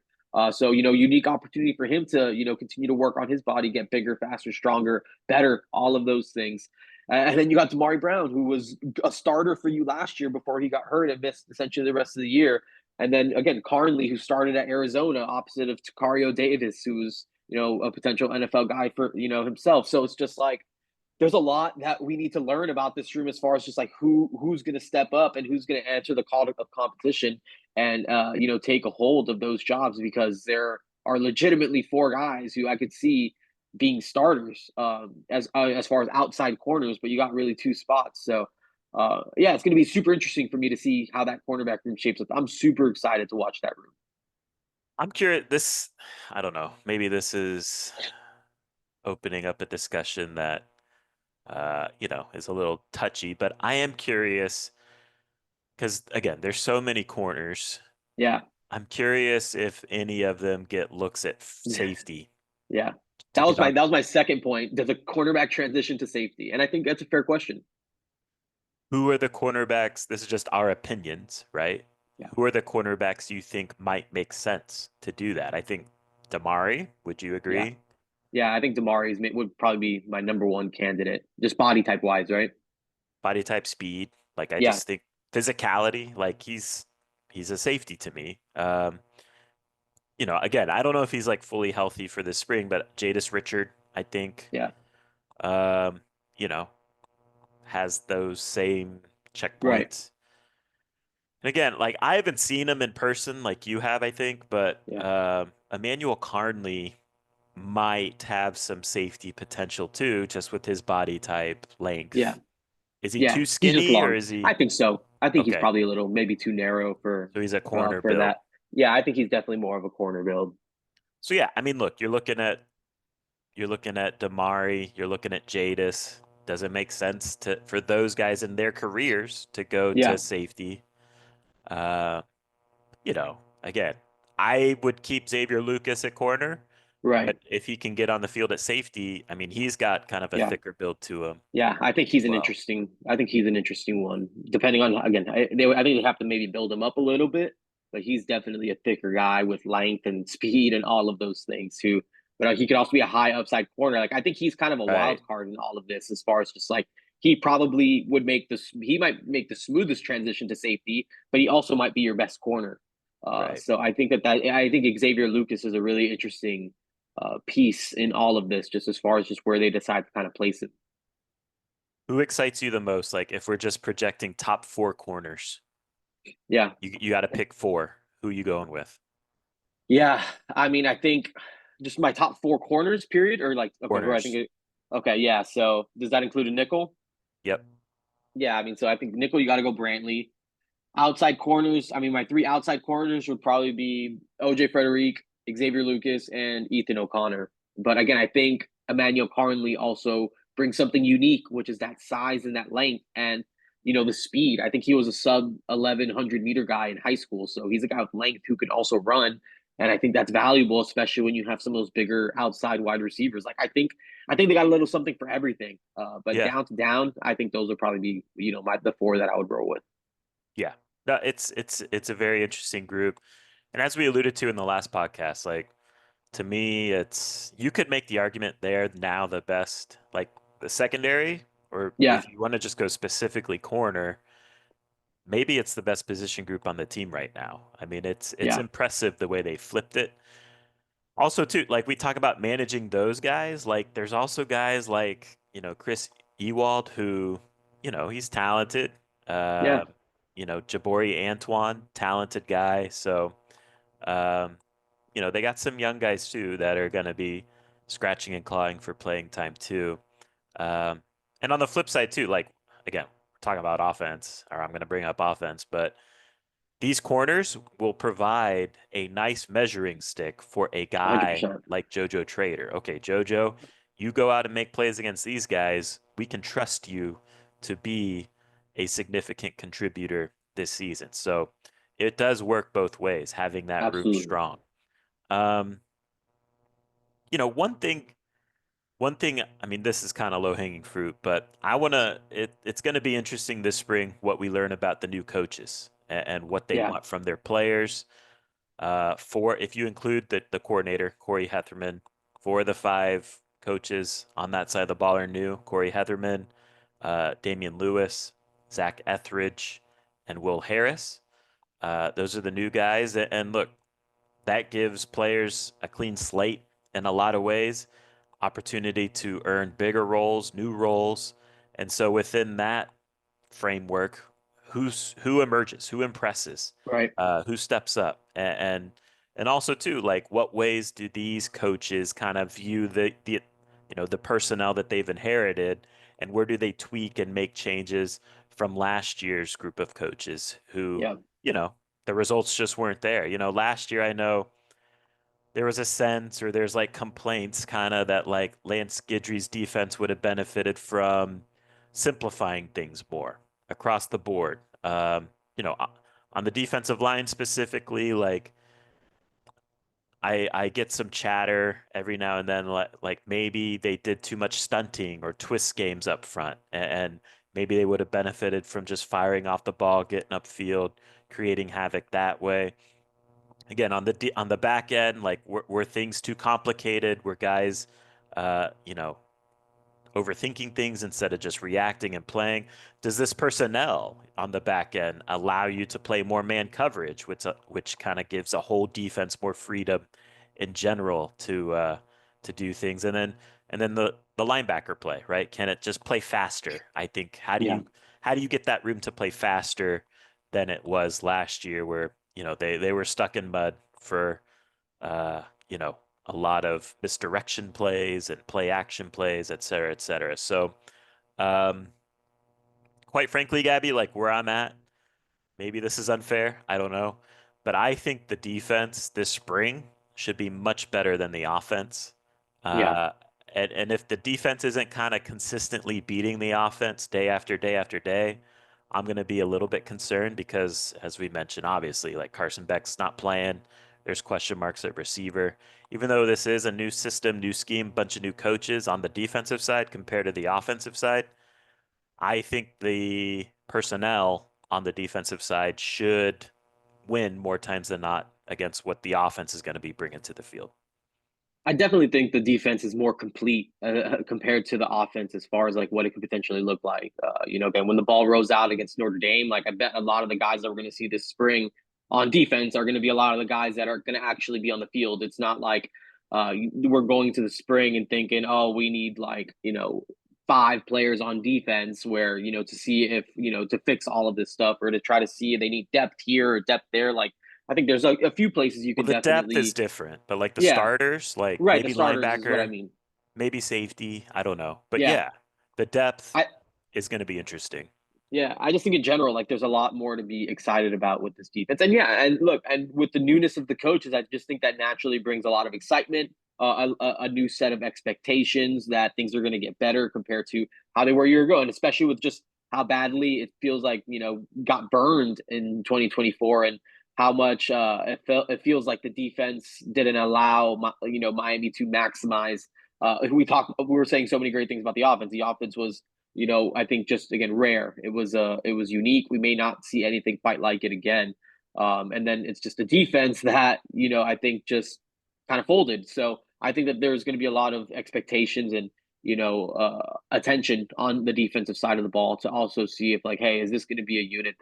So unique opportunity for him to continue to work on his body, get bigger, faster, stronger, better, all of those things. And then you got Damari Brown, who was a starter for you last year before he got hurt and missed essentially the rest of the year. And then again, Carnley, who started at Arizona, opposite of Takario Davis, who's a potential NFL guy for himself. So it's just like there's a lot that we need to learn about this room as far as just like who's going to step up and who's going to answer the call of competition and take a hold of those jobs, because there are legitimately 4 guys who I could see being starters as far as outside corners, but you got really 2 spots. So yeah, it's going to be super interesting for me to see how that cornerback room shapes up. I'm super excited to watch that room. I'm curious. I don't know. Maybe this is opening up a discussion that, is a little touchy, but I am curious because, again, there's so many corners. Yeah. I'm curious if any of them get looks at safety Yeah. to get on. That was my second point. Does a cornerback transition to safety? And I think that's a fair question. Who are the cornerbacks? This is just our opinions, right? Yeah. Who are the cornerbacks you think might make sense to do that? I think Damari, would you Yeah. agree? Yeah. I think would probably be my number 1 candidate, just body type wise, right? Body type, speed. Like I Yeah. just think physicality, like he's a safety to me. Again, I don't know if he's like fully healthy for this spring, but Jadis Richard, I think, Yeah. um, you know, has those same Right. checkpoints. And again, like I haven't seen him in person like you have, I think, but Yeah. Emmanuel Carnley might have some safety potential too, just with his body type, Yeah. length. Is he Yeah. too He's just skinny or long. is I he think so. I think he's okay? probably a little maybe too narrow So he's a corner for build. that. Yeah. I think he's definitely more of a corner build. So yeah, I mean, look, you're looking at Damari, you're looking at Jadis. Does it make sense for those guys in their careers to go to Yeah. safety? Uh, again, I would keep Xavier Lucas at corner, Right. but if he can get on the field at safety, I mean, he's got kind of a Yeah. thicker build to him Yeah, as well. I think he's an interesting one. Depending on again, I think they have to maybe build him up a little bit, but he's definitely a thicker guy with length and speed and all of those things. But he could also be a high upside corner. Like I think he's kind of a Right, wild card in all of this, as far as just like he probably would make this. He might make the smoothest transition to safety, but he also might be your best corner. right. So I think Xavier Lucas is a really interesting piece in all of this, just as far as just where they decide to kind of place it. Who excites you the most? Like if we're just projecting top four corners, Yeah. you got to pick four. Who you going with? Yeah. I mean, I think just my top 4 corners, period, or like, okay, who I think Corners. it, okay, yeah. So does that include a nickel? Yep. Yeah. I mean, so I think nickel, you got to go Brantley. Outside corners, I mean, my 3 outside corners would probably be OJ Frederic, Xavier Lucas, and Ethan O'Connor. But again, I think Emmanuel Carnley also brings something unique, which is that size and that length. And the speed. I think he was a sub 1100-meter guy in high school, so he's a guy with length who can also run. And I think that's valuable, especially when you have some of those bigger outside wide receivers. Like I think they got a little something for everything. But Yeah. down to down, I think those would probably be the four that I would roll with. Yeah. No, it's a very interesting group. And as we alluded to in the last podcast, like to me, it's you could make the argument they're now the best, like the secondary, or Yeah, if you want to just go specifically corner, maybe it's the best position group on the team right now. I mean, it's yeah, impressive the way they flipped it. Also, too, like we talk about managing those guys, like there's also guys like, Chris Ewald, who, he's talented. yeah. Uh, Jabori Antoine, talented guy. So, um, they got some young guys too that are going to be scratching and clawing for playing time too. Um, and on the flip side too, like again, we're talking about offense, or I'm going to bring up offense, but these corners will provide a nice measuring stick for a guy 100%. like JoJo Trader. Okay, JoJo, you go out and make plays against these guys. We can trust you to be a significant contributor this season. So it does work both ways, having that room Absolutely. strong. Um, you know, one thing one thing, I mean, this is kind of low-hanging fruit, but it's going to be interesting this spring what we learn about the new coaches and what they Yeah, want from their players. If you include the coordinator, Corey Hetherman, 4 of the 5 coaches on that side of the ball are new. Corey Hetherman, Damian Lewis, Zach Etheridge, and Will Harris. Those are the new guys. And look, that gives players a clean slate in a lot of ways, opportunity to earn bigger roles, new roles. And so within that framework, who emerges, who impresses, right. who steps up, and also too, like what ways do these coaches kind of view the personnel that they've inherited, and where do they tweak and make changes from last year's group of coaches who, Yeah, you know, the results just weren't there. Last year I know there was a sense or there's like complaints kind of that like Lance Guidry's defense would have benefited from simplifying things more across the board. You know, on the defensive line specifically, like I get some chatter every now and then, like maybe they did too much stunting or twist games up front, and maybe they would have benefited from just firing off the ball, getting upfield, creating havoc that way. Again, on the back end, like were things too complicated? Were guys, you know, overthinking things instead of just reacting and playing? Does this personnel on the back end allow you to play more man coverage, which kind of gives a whole defense more freedom in general to do things? And then the linebacker play, right? Can it just play faster? I think yeah. how do you get that room to play faster than it was last year, where they were stuck in mud for uh, you know, a lot of misdirection plays and play action plays, et cetera, et cetera. So, um, quite frankly, Gabby, like where I'm at, maybe this is unfair. I don't know. But I think the defense this spring should be much better than the offense. Yeah. Uh, and if the defense isn't kind of consistently beating the offense day after day after day, I'm going to be a little bit concerned because, as we mentioned, obviously, like Carson Beck's not playing. There's question marks at receiver. Even though this is a new system, new scheme, bunch of new coaches on the defensive side compared to the offensive side, I think the personnel on the defensive side should win more times than not against what the offense is going to be bringing to the field. I definitely think the defense is more complete compared to the offense as far as like what it could potentially look like. Again, when the ball rolls out against Notre Dame, like I bet a lot of the guys that we're going to see this spring on defense are going to be a lot of the guys that are going to actually be on the field. It's not like we're going to the spring and thinking, oh, we need like 5 players on defense, where to see if to fix all of this stuff or to try to see if they need depth here or depth there. Like I think there's a few places you Well, can the depth is definitely, different, but like the yeah, starters, like right. The maybe starters is what I linebacker, mean. maybe safety, I don't know. But Yeah. yeah, the depth I is going to be interesting. yeah, I just think in general, like there's a lot more to be excited about with this defense. And yeah, and look, and with the newness of the coaches, I just think that naturally brings a lot of excitement, a new set of expectations that things are going to get better compared to how they were a year ago. And especially with just how badly it feels like, got burned in 2024, and how much it feels like the defense didn't allow Miami to maximize. We were saying so many great things about the offense. The offense was, I think, just again rare. It was unique. We may not see anything quite like it again. And then it's just a defense that, I think just kind of folded. So I think that there's going to be a lot of expectations and, attention on the defensive side of the ball to also see if, like, hey, is this going to be a unit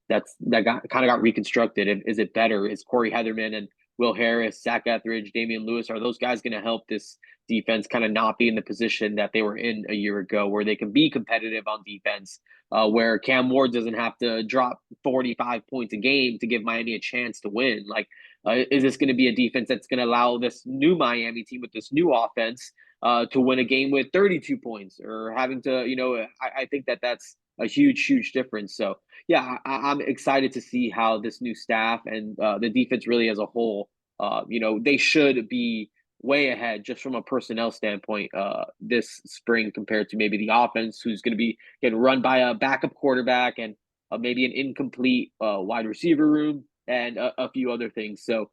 that got reconstructed? And is it better? Is Corey Heatherman and Will Harris, Zach Etheridge, Damian Lewis, are those guys going to help this defense kind of not be in the position that they were in a year ago, where they can be competitive on defense, where Cam Ward doesn't have to drop 45 points a game to give Miami a chance to win? Like, is this going to be a defense that's going to allow this new Miami team with this new offense to win a game with 32 points, or having to, I think that that's a huge, huge difference. So, yeah, I'm excited to see how this new staff and the defense really as a whole, they should be way ahead just from a personnel standpoint this spring compared to maybe the offense, who's going to be getting run by a backup quarterback and maybe an incomplete wide receiver room and a few other things. So,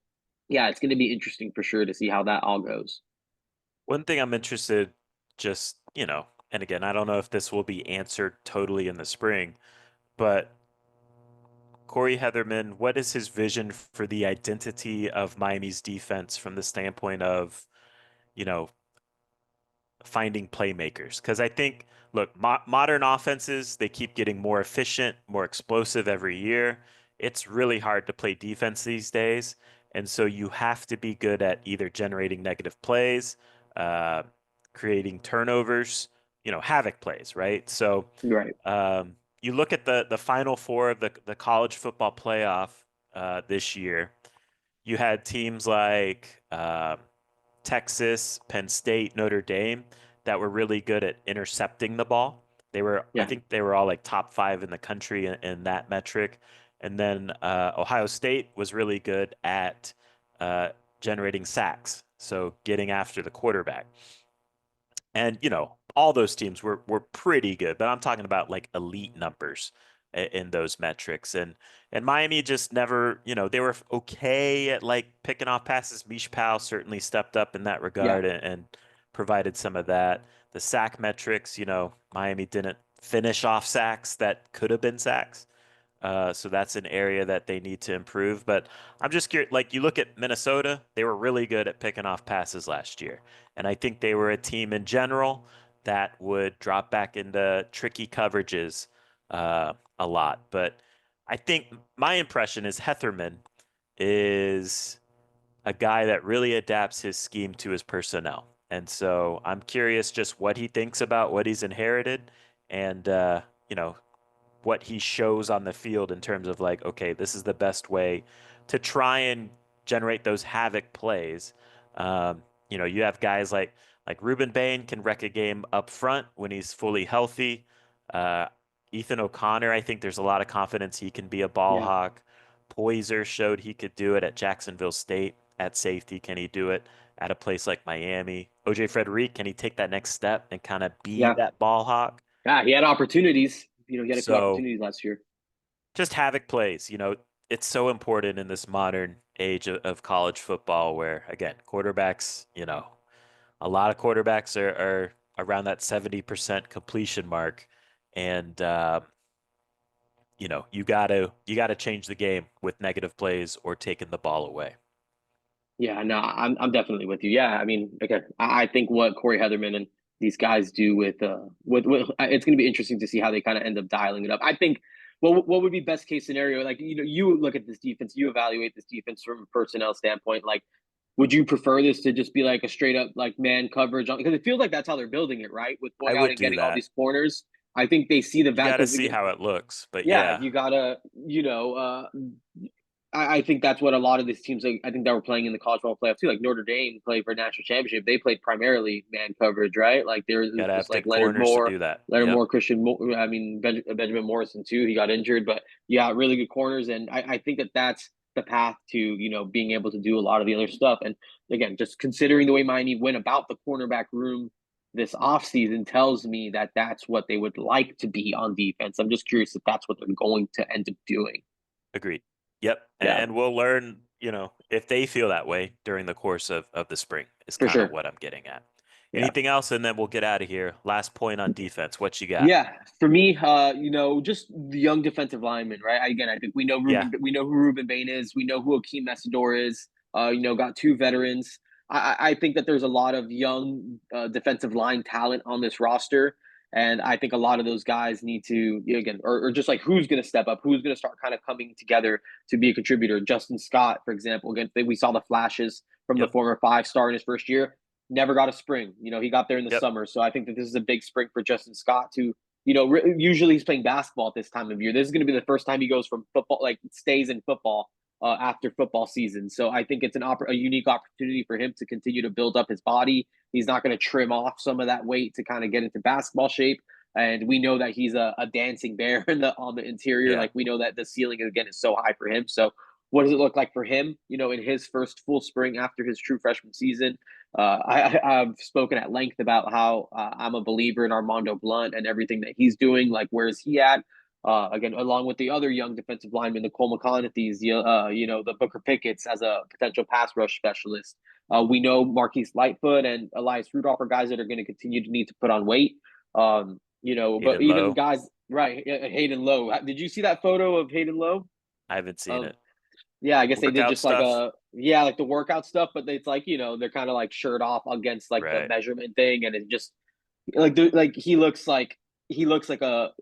yeah, it's going to be interesting for sure to see how that all goes. One thing I'm interested, and again, I don't know if this will be answered totally in the spring, but Corey Heatherman, what is his vision for the identity of Miami's defense from the standpoint of, you know, finding playmakers? Because I think, look, modern offenses, they keep getting more efficient, more explosive every year. It's really hard to play defense these days. And so you have to be good at either generating negative plays, uh, creating turnovers, havoc plays, right? So Right. you look at the Final Four of the college football playoff this year. You had teams like Texas, Penn State, Notre Dame that were really good at intercepting the ball. I Yeah. think they were all like top five in the country in that metric. And then Ohio State was really good at uh, generating sacks, so getting after the quarterback. And all those teams were pretty good, but I'm talking about like elite numbers in those metrics. And Miami just never, they were okay at like picking off passes. Mish Powell certainly stepped up in that Yeah. regard and provided some of that. The sack metrics, Miami didn't finish off sacks that could have been sacks. So that's an area that they need to improve. But I'm just curious, like you look at Minnesota, they were really good at picking off passes last year. And I think they were a team in general that would drop back into tricky coverages a lot. But I think my impression is Hetherman is a guy that really adapts his scheme to his personnel. And so I'm curious just what he thinks about what he's inherited and, what he shows on the field in terms of like, okay, this is the best way to try and generate those havoc plays. You have guys like Ruben Bain can wreck a game up front when he's fully healthy. Uh, Ethan O'Connor, I think there's a lot of confidence he can be a ball Yeah. hawk. Poiser showed he could do it at Jacksonville State at safety. Can he do it at a place like Miami? OJ Frederic, can he take that next step and kind of be Yeah. that ball hawk? Yeah. He had opportunities. He had a few So opportunities last year. just havoc plays. It's so important in this modern age of college football where, again, quarterbacks, a lot of quarterbacks are around that 70% completion mark. And, you gotta change the game with negative plays or taking the ball away. Yeah, no, I'm definitely with you. Yeah, I mean, again, I think what Corey Heatherman and these guys do with it's going to be interesting to see how they kind of end up dialing it up. I think what would be best case scenario? Like, you look at this defense, you evaluate this defense from a personnel standpoint. Like, would you prefer this to just be like a straight up like man coverage? Because it feels like that's how they're building it, right? With I going out would and do getting all that. these corners. I think they see the You value got to because, see how it looks, but yeah, yeah, you gotta, I think that's what a lot of these teams, like, I think that were playing in the college football playoff too. Like Notre Dame played for a national championship. They played primarily man coverage, right? Like there was gotta have just like good corners to do that. Yep. Christian. I mean, Benjamin Morrison too. He got injured, but yeah, really good corners. And I think that that's the path to, being able to do a lot of the other stuff. And again, just considering the way Miami went about the cornerback room this offseason tells me that that's what they would like to be on defense. I'm just curious if that's what they're going to end up doing. Agreed. Yep. Yeah, And we'll learn, if they feel that way during the course of the spring is for kind of sure. what I'm getting at. Yeah. Anything else? And then we'll get out of here. Last point on defense. What you got? Yeah, for me, just the young defensive lineman, right? Again, I think Yeah. We know who Ruben Bain is. We know who Akeem Messidor is. Got two veterans. I think that there's a lot of young defensive line talent on this roster, and I think a lot of those guys need to again, or just like who's going to step up, who's going to start kind of coming together to be a contributor. Justin Scott, for example, again, we saw the flashes from the Yep. former 5-star in his first year, never got a spring. He got there in the Yep. summer. So I think that this is a big spring for Justin Scott to, usually he's playing basketball at this time of year. This is going to be the first time he goes from football, like stays in football after football season. So I think it's a unique opportunity for him to continue to build up his body. He's not going to trim off some of that weight to kind of get into basketball shape. And we know that he's a dancing bear on the interior. Yeah. Like we know that the ceiling again is so high for him. So what does it look like for him? In his first full spring after his true freshman season. I've spoken at length about how I'm a believer in Armando Blunt and everything that he's doing. Like, where is he at? Again, along with the other young defensive lineman, Nicole McConaughey's, the Booker Pickett's as a potential pass rush specialist. We know Marquise Lightfoot and Elias Rudolph are guys that are going to continue to need to put on weight. But Hayden even Lowe. guys, right? Hayden Lowe. Did you see that photo of Hayden Lowe? I haven't seen Of it. Yeah, I guess they did Workout just like stuff. like the workout stuff, but it's like, they're kind of like shirt off against like the Right. measurement thing, and it just like he looks like a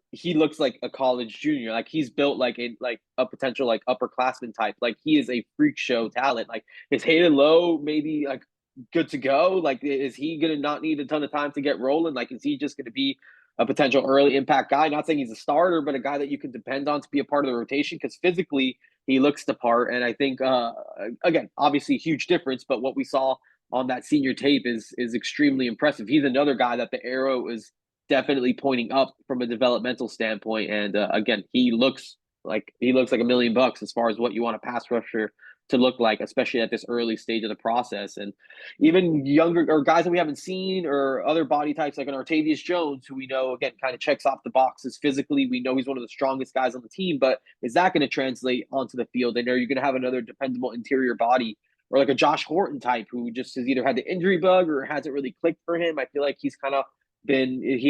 college junior. Like he's built like a potential like upperclassman type. Like he is a freak show talent. Like is Hayden Lowe maybe like good to go? Like is he gonna not need a ton of time to get rolling? Like is he just gonna be a potential early impact guy? Not saying he's a starter, but a guy that you can depend on to be a part of the rotation because physically he looks the part. And I think again, obviously huge difference, but what we saw on that senior tape is extremely impressive. He's another guy that the arrow is definitely pointing up from a developmental standpoint. And again, he looks like $1,000,000 as far as what you want a pass rusher to look like, especially at this early stage of the process. And even younger or guys that we haven't seen or other body types like an Artavius Jones, who we know again kind of checks off the boxes physically. We know he's one of the strongest guys on the team, but is that going to translate onto the field? And are you going to have another dependable interior body or like a Josh Horton type who just has either had the injury bug or hasn't really clicked for him? I feel like he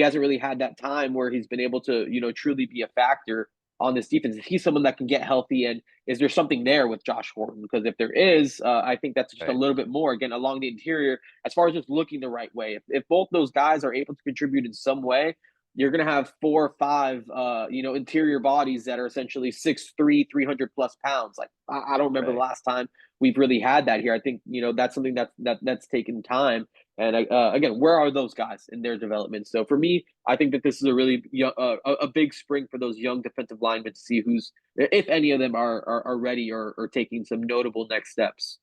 hasn't really had that time where he's been able to, truly be a factor on this defense. If he's someone that can get healthy, and is there something there with Josh Horton? Because if there is, I think that's just a Right. little bit more again along the interior as far as just looking the right way. If both those guys are able to contribute in some way, you're going to have 4 or 5, interior bodies that are essentially 6'3", 300 plus pounds. Like I don't remember the Right. last time we've really had that here. I think that's something that's taken time. And again, where are those guys in their development? So for me, I think that this is a really a big spring for those young defensive linemen to see who's, if any of them are ready or taking some notable next steps.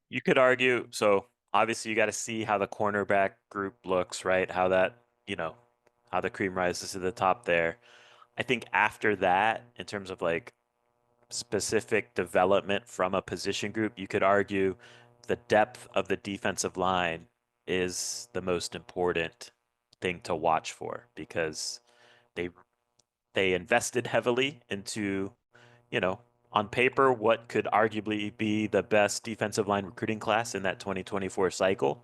You could argue, so obviously you got to see how the cornerback group looks, right? How the cream rises to the top there. I think after that, in terms of like specific development from a position group, you could argue the depth of the defensive line is the most important thing to watch for because they they invested heavily into, you know, on paper, what could arguably be the best defensive line recruiting class in that 2024 cycle.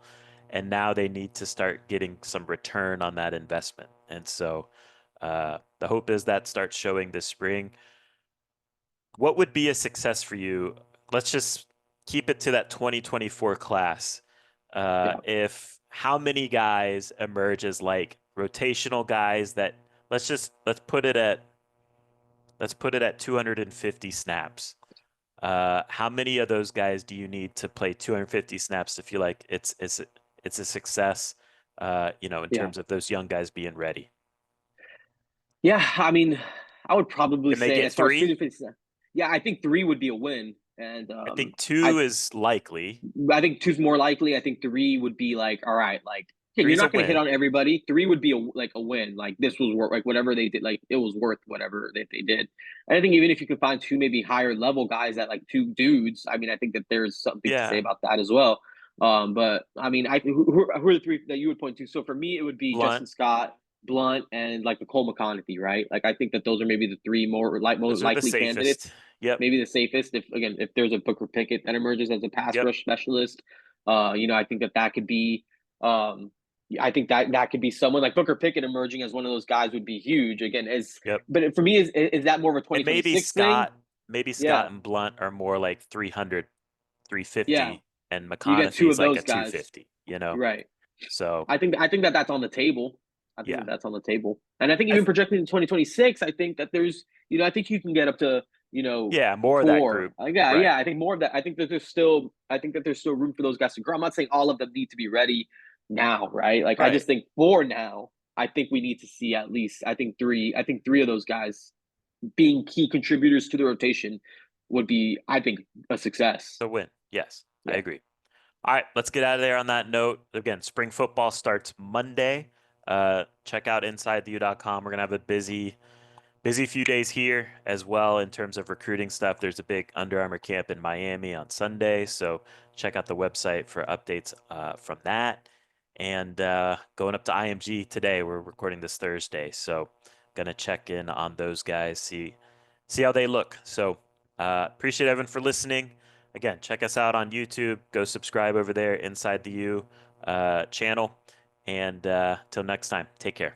And now they need to start getting some return on that investment. And so the hope is that starts showing this spring. What would be a success for you? Let's just keep it to that 2024 class. Yeah, If how many guys emerge as like rotational guys that let's put it at 250 snaps. How many of those guys do you need to play 250 snaps to feel like it's a success? In yeah, terms of those young guys being ready. yeah. I mean, I would probably Can they say get as far as three? 250, yeah, I think three would be a win, and I think I two is likely. I think two's more likely. I think three would be like, all right, like again, you're Three's a not going to hit win. on everybody. Three would be like a win. Like this was worth like whatever they did. Like it was worth whatever that they did. And I think even if you could find two maybe higher level guys at like two dudes, I mean, I think that there's something to say Yeah. about that as well. But I mean, who are the three that you would point to? So for me, it would be Blunt. Justin Scott, Blunt, and like Nicole McConaughey, right? Like I think that those are maybe the three most Those are the likely candidates. safest. Yep. Maybe the safest. If there's a Booker Pickett that emerges as a pass Yep. rush specialist, I think that could be. I think that could be someone like Booker Pickett emerging as one of those guys would be huge. Again, as Yep. but for me, is that more of a And 2026 thing? maybe Scott Yeah, and Blunt are more like 300, yeah. 350, and You get two McConaughey's of like a those guys, 250, you know? right? So, I think that that's on the table. I think yeah. that that's on the table, and I think I even th projecting in 2026, I think that there's I think you can get up to yeah, more of that four. group. Yeah, Right. yeah. I think more of that. I think that there's still room for those guys to grow. I'm not saying all of them need to be ready now, right? Like I Right. just think for now, I think we need to see at least I think three of those guys being key contributors to the rotation would be I think a success. The win. Yes, I Yeah. agree. All right, let's get out of there on that note. Again, spring football starts Monday. Check out InsideTheU.com. We're gonna have a busy few days here as well in terms of recruiting stuff. There's a big Under Armour camp in Miami on Sunday, so check out the website for updates from that. And going up to IMG today. We're recording this Thursday, so gonna check in on those guys, see how they look. So appreciate everyone for listening. Again, check us out on YouTube. Go subscribe over there, Inside the U channel. And till next time, take care.